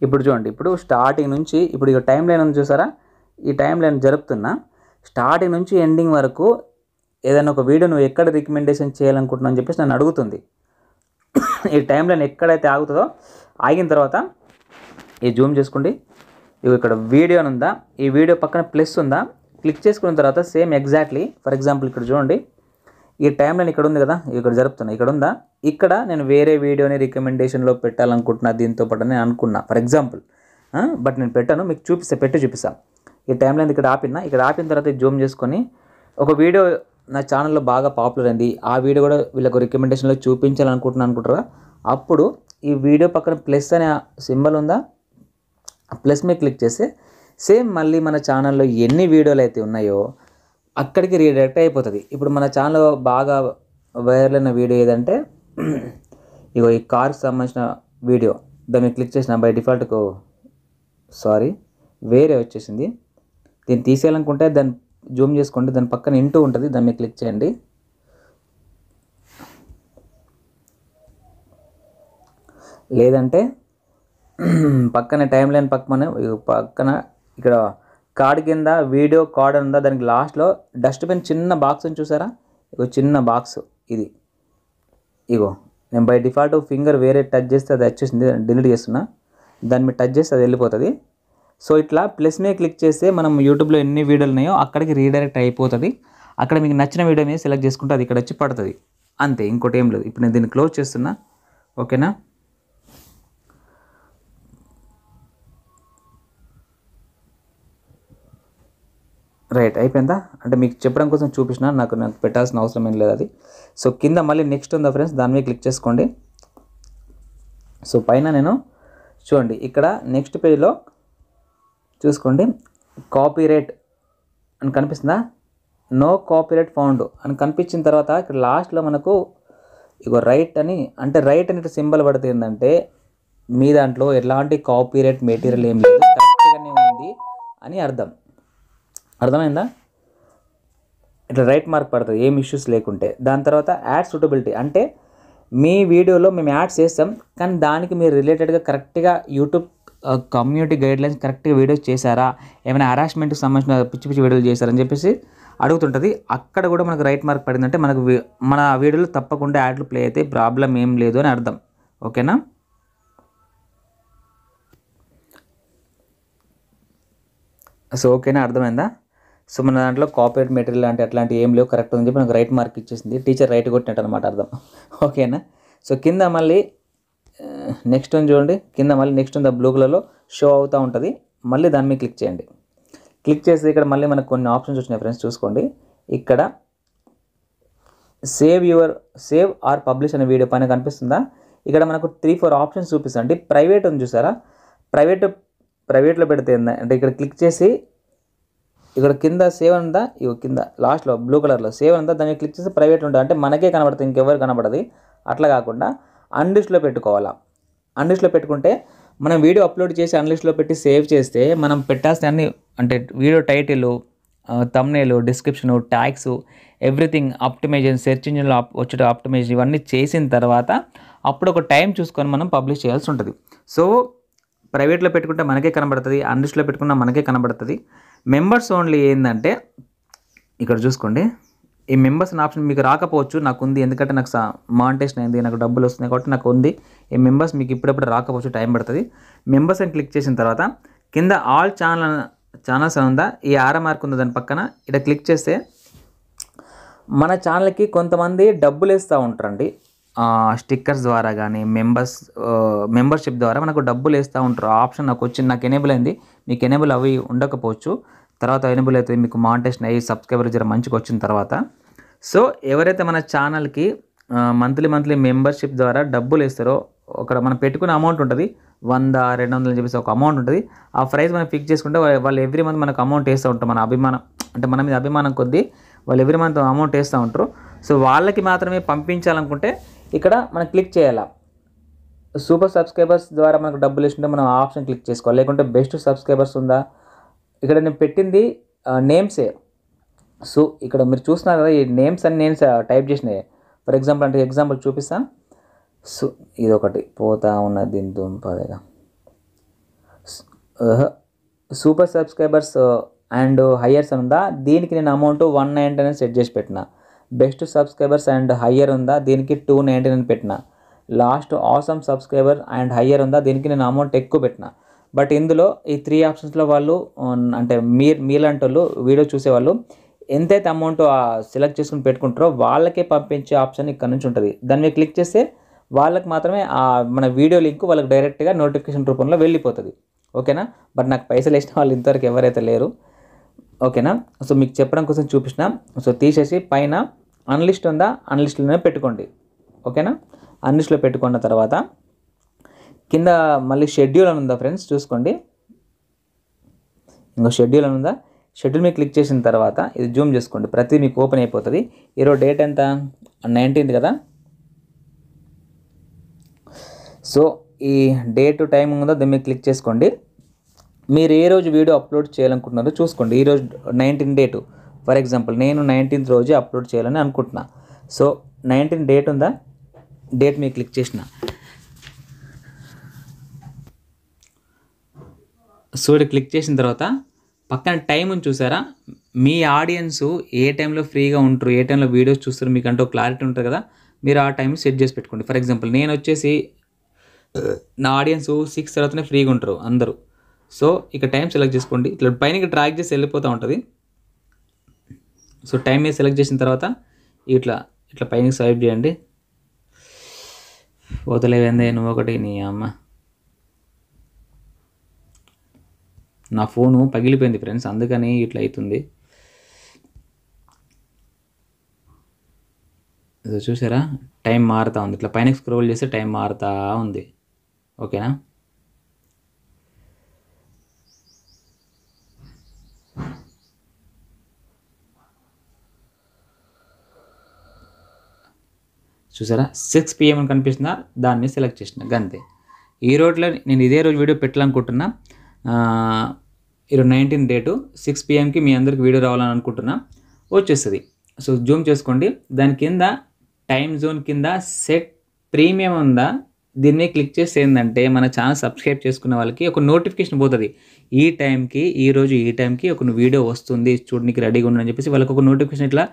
ఇప్పుడు చూడండి, ఇప్పుడు స్టార్టింగ్ నుంచి ఇప్పుడు టైం లైన్ ఉంది చూసారా, ఈ టైం లైన్ జరుపుతున్నా, స్టార్టింగ్ నుంచి ఎండింగ్ వరకు ఏదైనా ఒక వీడియో నువ్వు ఎక్కడ రికమెండేషన్ చేయాలనుకుంటున్నావు అని చెప్పేసి నన్ను అడుగుతుంది. ఈ టైం లైన్ ఎక్కడైతే ఆగుతుందో ఆగిన తర్వాత ఈ జూమ్ చేసుకోండి, ఇక్కడ వీడియో అని ఉందా, ఈ వీడియో పక్కన ప్లస్ ఉందా, క్లిక్ చేసుకున్న తర్వాత సేమ్ ఎగ్జాక్ట్లీ ఫర్ ఎగ్జాంపుల్ ఇక్కడ చూడండి, ఈ టైం లైన్ ఇక్కడ ఉంది కదా, ఇక్కడ జరుపుతున్నా, ఇక్కడ ఉందా, ఇక్కడ నేను వేరే వీడియోని రికమెండేషన్లో పెట్టాలనుకుంటున్నా దీంతో పాటు నేను అనుకున్నా ఫర్ ఎగ్జాంపుల్, బట్ నేను పెట్టాను, మీకు చూపిస్తాను. ఈ టైం లైన్ ఇక్కడ ఆపిన తర్వాత జూమ్ చేసుకొని ఒక వీడియో నా ఛానల్లో బాగా పాపులర్ అయింది, ఆ వీడియో కూడా వీళ్ళకు రికమెండేషన్లో చూపించాలనుకుంటున్నారా, అప్పుడు ఈ వీడియో పక్కన ప్లస్ అనే సింబల్ ఉందా, ఆ ప్లస్ మీద క్లిక్ చేస్తే సేమ్ మళ్ళీ మన ఛానల్లో ఎన్ని వీడియోలు అయితే ఉన్నాయో అక్కడికి రీడైరెక్ట్ అయిపోతుంది. ఇప్పుడు మన ఛానల్లో బాగా వైరల్ అయిన వీడియో ఏదంటే ఇగో ఈ కార్కి సంబంధించిన వీడియో, దాన్ని క్లిక్ చేసిన బై డిఫాల్ట్కు వేరే వచ్చేసింది. దీన్ని తీసేయాలనుకుంటే దాన్ని జూమ్ చేసుకోండి, దాని పక్కన ఇంటూ ఉంటుంది, దాన్ని క్లిక్ చేయండి. లేదంటే పక్కన టైం లైన్ పక్కన ఇక్కడ కార్డ్ కింద వీడియో కార్డ్ ఉందా, దానికి లాస్ట్లో డస్ట్బిన్ చిన్న బాక్స్ అని చూసారా, చిన్న బాక్స్ ఇది, నేను బై డిఫాల్ట్ ఫింగర్ వేరే టచ్ చేస్తే అది వచ్చేసింది, డిలీట్ చేస్తున్నా, దాని మీద టచ్ చేస్తే అది వెళ్ళిపోతుంది. సో ఇట్లా ప్లస్ మీద క్లిక్ చేస్తే మనం యూట్యూబ్లో ఎన్ని వీడియోలు ఉన్నాయో అక్కడికి రీడైరెక్ట్ అయిపోతుంది. అక్కడ మీకు నచ్చిన వీడియో మీద సెలెక్ట్ చేసుకుంటే అది ఇక్కడ వచ్చి పడుతుంది, అంతే, ఇంకోటి ఏం లేదు. ఇప్పుడు నేను దీన్ని క్లోజ్ చేస్తున్నా, ఓకేనా. రైట్ అయిపోయిందా, అంటే మీకు చెప్పడం కోసం చూపించిన, నాకు పెట్టాల్సిన అవసరం ఏం లేదు అది. సో కింద మళ్ళీ నెక్స్ట్ ఉందా ఫ్రెండ్స్, దాని మీద క్లిక్ చేసుకోండి. సో పైన నేను చూడండి ఇక్కడ నెక్స్ట్ పేజ్లో చూసుకోండి, కాపీరైట్ అని కనిపిస్తుందా, నో కాపీరైట్ ఫౌండ్ అని కనిపించిన తర్వాత ఇక్కడ లాస్ట్లో మనకు రైట్ అని, అంటే రైట్ అని సింబల్ పడితే ఏంటంటే మీ దాంట్లో ఎలాంటి కాపీరైట్ మెటీరియల్ ఏం లేదు, కరెక్ట్గానే ఉంది అని అర్థమైందా. ఇట్లా రైట్ మార్క్ పడుతుంది ఏం ఇష్యూస్ లేకుంటే. దాని తర్వాత యాడ్ సూటబిలిటీ, అంటే మీ వీడియోలో మేము యాడ్స్ చేస్తాం కానీ దానికి మీరు రిలేటెడ్గా కరెక్ట్గా యూట్యూబ్ కమ్యూనిటీ గైడ్లైన్స్ కరెక్ట్గా వీడియోస్ చేశారా, ఏమైనా హరాస్మెంట్కి సంబంధించిన పిచ్చి వీడియోలు చేశారని చెప్పేసి అడుగుతుంటుంది. అక్కడ కూడా మనకు రైట్ మార్క్ పడిందంటే మనకు మన వీడియోలో తప్పకుండా యాడ్లు ప్లే అయితే ప్రాబ్లం ఏం లేదు అని అర్థం, ఓకేనా. సో ఓకేనా, అర్థమైందా. సో మన దాంట్లో కాపీరైట్ మెటీరియల్ అంటే అట్లాంటివి ఏం లేవు, కరెక్ట్ అని చెప్పి నాకు రైట్ మార్క్ ఇచ్చేసింది, టీచర్ రైట్ కొట్టినట్టు అనమాట అర్థం, ఓకేనా. సో కింద మళ్ళీ నెక్స్ట్ అని చూడండి, కింద మళ్ళీ నెక్స్ట్ ఉంది బ్లూ కలర్లో షో అవుతూ ఉంటుంది, మళ్ళీ దాని మీద క్లిక్ చేయండి. క్లిక్ చేస్తే ఇక్కడ మళ్ళీ మనకు కొన్ని ఆప్షన్స్ వచ్చినాయి ఫ్రెండ్స్, చూసుకోండి. ఇక్కడ సేవ్ ఆర్ పబ్లిష్ అనే వీడియో పైన కనిపిస్తుందా, ఇక్కడ మనకు 3-4 ఆప్షన్స్ చూపిస్తుంది. ప్రైవేట్ ఉంది చూసారా, ప్రైవేట్లో పెడితే అంటే ఇక్కడ క్లిక్ చేసి ఇక్కడ కింద సేవ్ ఉందా, కింద లాస్ట్లో బ్లూ కలర్లో సేవ్ ఉందా, దాన్ని క్లిక్ చేసి ప్రైవేట్ ఉంటుంది, అంటే మనకే కనబడుతుంది, ఇంకెవరు కనబడదు. అట్లా కాకుండా అన్లిస్ట్లో పెట్టుకోవాలా. అన్లిస్ట్లో పెట్టుకుంటే మనం వీడియో అప్లోడ్ చేసి అన్లిస్ట్లో పెట్టి సేవ్ చేస్తే మనం పెట్టాల్సిన అన్ని, అంటే video title, thumbnail, description, tags, everything optimization, search ఇంజిన్లో వచ్చే ఆప్టిమైజేషన్ ఇవన్నీ చేసిన తర్వాత అప్పుడు ఒక టైం చూసుకొని మనం పబ్లిష్ చేయాల్సి ఉంటుంది. సో ప్రైవేట్లో పెట్టుకుంటే మనకే కనబడుతుంది, అన్లిస్ట్లో పెట్టుకున్నా మనకే కనబడుతుంది. మెంబర్స్ ఓన్లీ ఏంటంటే ఇక్కడ చూసుకోండి, ఈ మెంబర్స్ అనే ఆప్షన్ మీకు రాకపోవచ్చు, నాకు ఉంది, ఎందుకంటే నాకు మానిటైజేషన్ అయింది, నాకు డబ్బులు వస్తున్నాయి కాబట్టి నాకు ఉంది. ఈ మెంబర్స్ మీకు ఇప్పుడప్పుడు రాకపోవచ్చు, టైం పడుతుంది. మెంబర్స్ అని క్లిక్ చేసిన తర్వాత కింద ఆల్ ఛానల్స్ అని ఉందా, ఈ ఆర మార్క్ ఉంది దాని పక్కన, ఇక్కడ క్లిక్ చేస్తే మన ఛానల్కి కొంతమంది డబ్బులు వేస్తూ ఉంటారండి, స్టిక్కర్స్ ద్వారా కానీ మెంబర్షిప్ ద్వారా మనకు డబ్బులు వేస్తూ ఉంటారు. ఆ ఆప్షన్ నాకు వచ్చింది, నాకు ఎనేబుల్ అయింది, మీకు ఎనేబుల్ అవి ఉండకపోవచ్చు, తర్వాత ఎనేబుల్ అయితే మీకు మానిటైజేషన్ అయ్యి సబ్స్క్రైబర్ జర మంచిగా వచ్చిన తర్వాత. సో ఎవరైతే మన ఛానల్కి మంత్లీ మెంబర్షిప్ ద్వారా డబ్బులు వేస్తారో, అక్కడ మనం పెట్టుకునే అమౌంట్ ఉంటుంది, 100-200 అని చెప్పేసి ఒక అమౌంట్ ఉంటుంది. ఆ ప్రైస్ మనం ఫిక్స్ చేసుకుంటే వాళ్ళు ఎవ్రీ మంత్ మనకు అమౌంట్ వేస్తూ ఉంటారు, మన అభిమానం అంటే మన మీద అభిమానం కొద్దీ వాళ్ళు ఎవ్రీ మంత్ అమౌంట్ వేస్తూ ఉంటారు. సో వాళ్ళకి మాత్రమే పంపించాలనుకుంటే ఇక్కడ మనం క్లిక్ చేయాలా. సూపర్ సబ్స్క్రైబర్స్ ద్వారా మనకు డబ్బులు ఇస్తుంటే మనం ఆప్షన్ క్లిక్ చేసుకోవాలి. లేకుంటే బెస్ట్ సబ్స్క్రైబర్స్ ఉందా, ఇక్కడ నేను పెట్టింది నేమ్సే. సో ఇక్కడ మీరు చూస్తున్నారు కదా, ఈ నేమ్స్ అని నేను టైప్ చేసినాయి. ఫర్ ఎగ్జాంపుల్ అంటే ఎగ్జాంపుల్ చూపిస్తాను. సో ఇదొకటి పోతా ఉన్నది దీని దుంపదిగా. సూపర్ సబ్స్క్రైబర్స్ అండ్ హయ్యర్స్ అని ఉందా, దీనికి నేను అమౌంట్ 199 సెట్ చేసి పెట్టిన. బెస్ట్ సబ్స్క్రైబర్స్ అండ్ హయ్యర్ ఉందా, దీనికి 299 పెట్టిన. Last awesome subscriber and higher ఉందా, దీనికి నేను అమౌంట్ ఎక్కువ పెట్టిన. బట్ ఇందులో ఈ 3 ఆప్షన్స్లో వాళ్ళు అంటే మీలాంటి వాళ్ళు వీడియో చూసేవాళ్ళు ఎంతైతే అమౌంట్ సెలెక్ట్ చేసుకుని పెట్టుకుంటారో వాళ్ళకే పంపించే ఆప్షన్ ఇక్కడ నుంచి ఉంటుంది. దాని మీద క్లిక్ చేస్తే వాళ్ళకి మాత్రమే మన వీడియో లింక్ వాళ్ళకి డైరెక్ట్గా నోటిఫికేషన్ రూపంలో వెళ్ళిపోతుంది. ఓకేనా. బట్ నాకు పైసలు వేసిన వాళ్ళు ఇంతవరకు ఎవరైతే లేరు. ఓకేనా. సో మీకు చెప్పడం కోసం చూపించిన. సో తీసేసి పైన అన్లిస్ట్ ఉందా, అన్లిస్ట్లోనే పెట్టుకోండి. ఓకేనా. అన్లిస్ట్లో పెట్టుకున్న తర్వాత కింద మళ్ళీ షెడ్యూల్ అని ఉందా ఫ్రెండ్స్, చూసుకోండి. ఇంకో షెడ్యూల్ అని ఉందా, షెడ్యూల్ మీద క్లిక్ చేసిన తర్వాత ఇది జూమ్ చేసుకోండి, ప్రతి మీకు ఓపెన్ అయిపోతుంది. ఈరోజు డేట్ ఎంత, 19th కదా. సో ఈ డేట్ టైం ఉందో దాని మీద క్లిక్ చేసుకోండి. మీరు ఏ రోజు వీడియో అప్లోడ్ చేయాలనుకుంటున్నారో చూసుకోండి. ఈరోజు 19 డేటు, ఫర్ ఎగ్జాంపుల్ నేను 19th రోజే అప్లోడ్ చేయాలని అనుకుంటున్నా. సో 19 డేట్ ఉందా, డేట్ మీద క్లిక్ చేసిన. సో ఇక్కడ క్లిక్ చేసిన తర్వాత పక్కన టైం అని చూసారా, మీ ఆడియన్స్ ఏ టైంలో ఫ్రీగా ఉంటారు, ఏ టైంలో వీడియోస్ చూస్తారు మీకు అంటూ క్లారిటీ ఉంటుంది కదా, మీరు ఆ టైం సెట్ చేసి పెట్టుకోండి. ఫర్ ఎగ్జాంపుల్ నేను వచ్చేసి నా ఆడియన్స్ 6 తర్వాతనే ఫ్రీగా ఉంటారు అందరూ. సో ఇక టైం సెలెక్ట్ చేసుకోండి. ఇట్లా పైన ట్రాక్ చేసి వెళ్ళిపోతూ ఉంటుంది. సో టైం మీద సెలెక్ట్ చేసిన తర్వాత ఇట్లా పైన స్వైప్ చేయండి. వదిలేవేందే నువ్వు ఒకటి, నీ అమ్మ. నా ఫోను పగిలిపోయింది ఫ్రెండ్స్, అందుకని ఇట్లా అవుతుంది. చూసారా, టైం మారుతూ ఉంది. ఇట్లా పైన స్క్రోల్ చేస్తే టైం మారుతూ ఉంది. ఓకేనా. చూసారా 6 PM అని కనిపిస్తుందా, దాన్ని సెలెక్ట్ చేసిన గంతే. ఈ రోజులో నేను ఇదే రోజు వీడియో పెట్టాలనుకుంటున్నా. ఈరోజు 19 డేటు 6 PMకి మీ అందరికి వీడియో రావాలని అనుకుంటున్నా, వచ్చేస్తుంది. సో జూమ్ చేసుకోండి. దాని కింద టైం జోన్ కింద సెట్ ప్రీమియం ఉందా, దీన్ని క్లిక్ చేస్తే ఏంటంటే మన ఛానల్ సబ్స్క్రైబ్ చేసుకున్న వాళ్ళకి ఒక నోటిఫికేషన్ పోతుంది. ఈ టైంకి, ఈరోజు ఈ టైంకి ఒక వీడియో వస్తుంది చూడడానికి రెడీగా ఉండని చెప్పేసి వాళ్ళకి ఒక నోటిఫికేషన్ ఇట్లా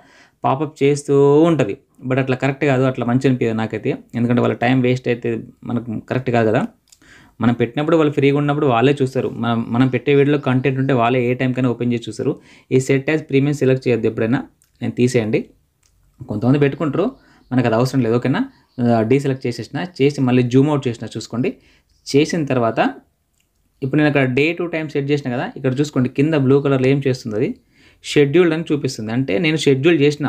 పాపప్ చేస్తూ ఉంటుంది. బట్ అట్లా కరెక్ట్ కాదు, అట్లా మంచి అనిపించదు నాకైతే. ఎందుకంటే వాళ్ళ టైం వేస్ట్ అయితే మనకు కరెక్ట్ కాదు కదా. మనం పెట్టినప్పుడు వాళ్ళు ఫ్రీగా ఉన్నప్పుడు వాళ్ళే చూస్తారు. మనం పెట్టే వీడియోలో కంటెంట్ ఉంటే వాళ్ళే ఏ టైంకైనా ఓపెన్ చేసి చూస్తారు. ఈ సెట్ యాజ్ ప్రీమియం సెలెక్ట్ చేయొద్దు ఎప్పుడైనా, నేను తీసేయండి. కొంతమంది పెట్టుకుంటారు, మనకు అది అవసరం లేదు. ఓకేనా. డీసెలెక్ట్ చేసి మళ్ళీ జూమ్ అవుట్ చేసిన, చూసుకోండి. చేసిన తర్వాత ఇప్పుడు నేను అక్కడ డే టు టైం సెట్ చేసిన కదా, ఇక్కడ చూసుకోండి కింద బ్లూ కలర్లో ఏం చేస్తుంది, అది షెడ్యూల్డ్ అని చూపిస్తుంది. అంటే నేను షెడ్యూల్ చేసిన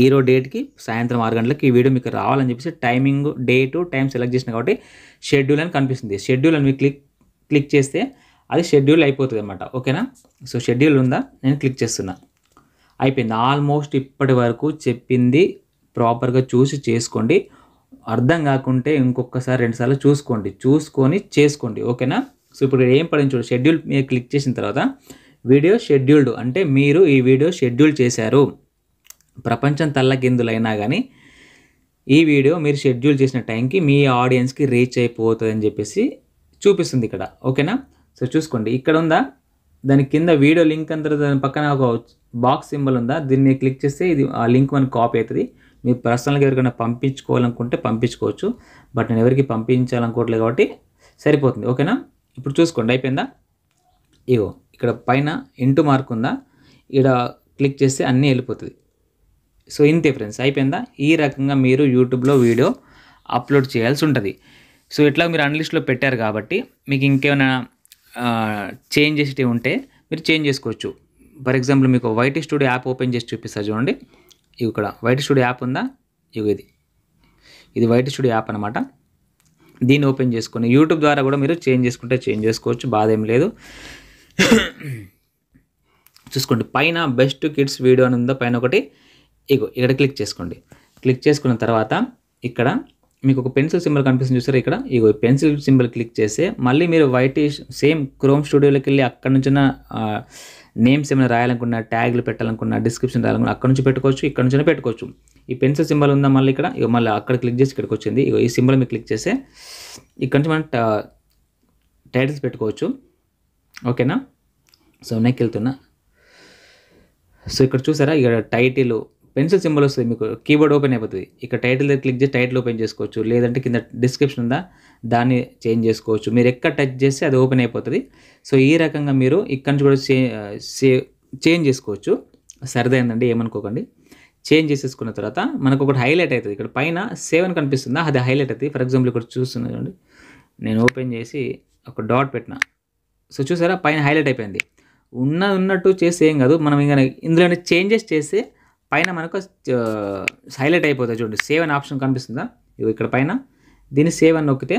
ఈరోజు డేట్కి సాయంత్రం 6 గంటలకు ఈ వీడియో మీకు రావాలని చెప్పేసి timing day to time select చేసిన కాబట్టి షెడ్యూల్ అని కనిపిస్తుంది. షెడ్యూల్ అని మీరు క్లిక్ చేస్తే అది షెడ్యూల్ అయిపోతుంది అన్నమాట. ఓకేనా. సో షెడ్యూల్ ఉందా, నేను క్లిక్ చేస్తున్నా, అయిపోయింది. ఆల్మోస్ట్ ఇప్పటి వరకు చెప్పింది ప్రాపర్గా చూసి చేసుకోండి. అర్థం కాకుంటే ఇంకొకసారి 2 సార్లు చూసుకొని చేసుకోండి. ఓకేనా. సో ఇప్పుడు ఏం పడింది చూడండి, షెడ్యూల్ మీద క్లిక్ చేసిన తర్వాత వీడియో షెడ్యూల్డ్ అంటే మీరు ఈ వీడియో షెడ్యూల్ చేశారు. ప్రపంచం తల్లకిందులైనా కానీ ఈ వీడియో మీరు షెడ్యూల్ చేసిన టైంకి మీ ఆడియన్స్కి రీచ్ అయిపోతుంది అని చెప్పేసి చూపిస్తుంది ఇక్కడ. ఓకేనా. సో చూసుకోండి, ఇక్కడ ఉందా, దాని కింద వీడియో లింక్ అంతా దాని పక్కన ఒక బాక్స్ సింబల్ ఉందా, దీన్ని క్లిక్ చేస్తే ఇది ఆ లింక్ మనకు కాపీ అవుతుంది. మీరు పర్సనల్గా ఎవరికైనా పంపించుకోవాలనుకుంటే పంపించుకోవచ్చు. బట్ నేను ఎవరికి పంపించాలనుకోవట్లేదు కాబట్టి సరిపోతుంది. ఓకేనా. ఇప్పుడు చూసుకోండి, అయిపోయిందా. ఇగో ఇక్కడ పైన ఇంటూ మార్క్ ఉందా, ఇక్కడ క్లిక్ చేస్తే అన్నీ వెళ్ళిపోతుంది. సో ఇంతే ఫ్రెండ్స్, అయిపోయిందా. ఈ రకంగా మీరు యూట్యూబ్లో వీడియో అప్లోడ్ చేయాల్సి ఉంటుంది. సో ఇట్లా మీరు అన్లిస్ట్లో పెట్టారు కాబట్టి మీకు ఇంకేమైనా చేంజ్ చేసేవి ఉంటే మీరు చేంజ్ చేసుకోవచ్చు. ఫర్ ఎగ్జాంపుల్ మీకు వైటీ స్టూడియో యాప్ ఓపెన్ చేసి చూపిస్తారు చూడండి. ఇక్కడ వైటీ స్టూడియో యాప్ ఉందా, ఇది వైటీ స్టూడియో యాప్ అనమాట. దీన్ని ఓపెన్ చేసుకొని యూట్యూబ్ ద్వారా కూడా మీరు చేంజ్ చేసుకోవచ్చు, బాధ ఏం లేదు. చూసుకోండి, పైన బెస్ట్ కిడ్స్ వీడియో అని ఉందా, పైన ఒకటి ఇక్కడ క్లిక్ చేసుకోండి. క్లిక్ చేసుకున్న తర్వాత ఇక్కడ మీకు ఒక పెన్సిల్ సింబల్ కనిపిస్తుంది చూసారా, ఇక్కడ పెన్సిల్ సింబల్ క్లిక్ చేస్తే మళ్ళీ మీరు వైటీ సేమ్ క్రోమ్ స్టూడియోలోకి వెళ్ళి అక్కడ నుంచి నేమ్స్ ఏమైనా రాయాలనుకున్నా, ట్యాగ్లు పెట్టాలనుకున్నా, డిస్క్రిప్షన్ రాయాలనుకున్నా అక్కడ నుంచి పెట్టుకోవచ్చు, ఇక్కడ నుంచి పెట్టుకోవచ్చు. ఈ పెన్సిల్ సింబల్ ఉందా మళ్ళీ ఇక్కడ, మళ్ళీ అక్కడ క్లిక్ చేసి ఇక్కడికి వచ్చింది. ఈ సింబల్ మీరు క్లిక్ చేస్తే ఇక్కడ నుంచి మనం టైటిల్స్ పెట్టుకోవచ్చు. ఓకేనా. సో నెక్కి వెళ్తున్నా. సో ఇక్కడ చూసారా, ఇక్కడ టైటిల్ పెన్సిల్ సింబల్ వస్తుంది, మీకు కీబోర్డ్ ఓపెన్ అయిపోతుంది. ఇక్కడ టైటిల్ దగ్గర క్లిక్ చేసి టైటిల్ ఓపెన్ చేసుకోవచ్చు, లేదంటే కింద డిస్క్రిప్షన్ ఉందా దాన్ని చేంజ్ చేసుకోవచ్చు. మీరు ఎక్కడ టచ్ చేస్తే అది ఓపెన్ అయిపోతుంది. సో ఈ రకంగా మీరు ఇక్కడ నుంచి కూడా చేంజ్ చేసుకోవచ్చు. సరిదైందండి, ఏమనుకోకండి. చేంజ్ చేసేసుకున్న తర్వాత మనకు ఒకటి హైలైట్ అవుతుంది. ఇక్కడ పైన సేవ్ అని కనిపిస్తుందా, అది హైలైట్ అవుతుంది. ఫర్ ఎగ్జాంపుల్ ఇక్కడ చూస్తున్నాను, నేను ఓపెన్ చేసి ఒక డాట్ పెట్టిన. సో చూసారా, పైన హైలైట్ అయిపోయింది. ఉన్నట్టు చేస్తే ఏం కాదు, మనం ఇంకా ఇందులోనే చేంజెస్ చేస్తే పైన మనకు హైలైట్ అయిపోతుంది. చూడండి, సేవ్ అనే ఆప్షన్ కనిపిస్తుందా, ఇక్కడ పైన దీన్ని సేవ్ అని నొక్కితే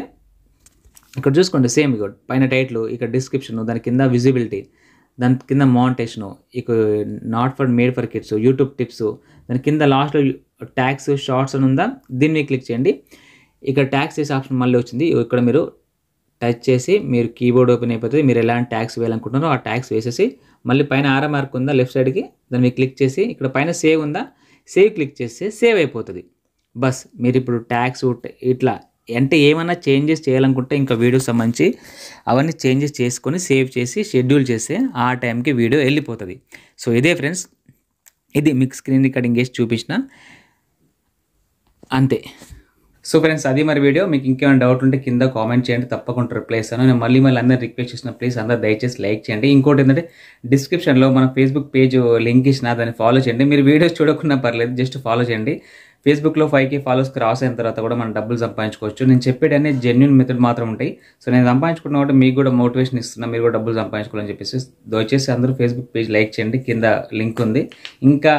ఇక్కడ చూసుకోండి సేమ్. ఇక్కడ పైన టైటిల్, ఇక్కడ డిస్క్రిప్షన్, దాని కింద విజిబిలిటీ, దాని కింద మౌంటేషను, ఇక not for made for kids, YouTube tips, దాని కింద లాస్ట్లో ట్యాగ్స్ షార్ట్స్ అని ఉందా, దీన్ని క్లిక్ చేయండి. ఇక్కడ ట్యాగ్స్ చేసే ఆప్షన్ మళ్ళీ వచ్చింది. ఇక్కడ మీరు టచ్ చేసి మీరు కీబోర్డ్ ఓపెన్ అయిపోతుంది. మీరు ఎలాంటి ట్యాగ్స్ వేయాలనుకుంటున్నారో ఆ ట్యాగ్స్ వేసేసి మళ్ళీ పైన ఆరో మార్క్ ఉందా లెఫ్ట్ సైడ్కి, దాన్ని మీరు క్లిక్ చేసి ఇక్కడ పైన సేవ్ ఉందా, సేవ్ క్లిక్ చేస్తే సేవ్ అయిపోతుంది. బస్ మీరు ఇప్పుడు ట్యాగ్స్ ఇట్లా అంటే ఏమైనా చేంజెస్ చేయాలనుకుంటే ఇంకా వీడియోకి సంబంధించి అవన్నీ చేంజెస్ చేసుకొని సేవ్ చేసి షెడ్యూల్ చేస్తే ఆ టైంకి వీడియో వెళ్ళిపోతుంది. సో ఇదే ఫ్రెండ్స్, ఇది మీకు స్క్రీన్ రికార్డింగ్ చేసి చూపించిన అంతే. సో ఫ్రెండ్స్, అది మరి వీడియో. మీకు ఇంకేమైనా డౌట్ ఉంటే కింద కామెంట్ చేయండి, తప్పకుండా రిప్లై ఇస్తాను. నేను మళ్ళీ అందరూ రిక్వెస్ట్ చేసిన ప్లీజ్ అందరూ దయచేసి లైక్ చేయండి. ఇంకోటి ఏంటంటే డిస్క్రిప్షన్లో మన ఫేస్బుక్ పేజ్ లింక్ ఇచ్చిన, దాన్ని ఫాలో చేయండి. మీరు వీడియోస్ చూడకుండా పర్లేదు, జస్ట్ ఫాలో చేయండి. ఫేస్బుక్లో 5K ఫాలోస్ క్రాస్ అయిన తర్వాత కూడా మనం డబ్బులు సంపాదించుకోవచ్చు. నేను చెప్పేటన్నీ జెన్యున్ మెథడ్ మాత్రం ఉంటాయి. సో నేను సంపాదించుకున్న కాబట్టి మీకు కూడా మోటివేషన్ ఇస్తున్నా, మీరు కూడా డబ్బులు సంపాదించుకోవాలని చెప్పేసి దయచేసి అందరూ ఫేస్బుక్ పేజ్ లైక్ చేయండి, కింద లింక్ ఉంది. ఇంకా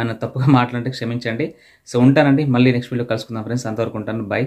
నా తప్పుగా మాట్లాడితే క్షమించండి. సో ఉంటానండి, మళ్ళీ నెక్స్ట్ వీడియో కలుసుకుందాం ఫ్రెండ్స్. అంతవరకు ఉంటాను, బాయ్.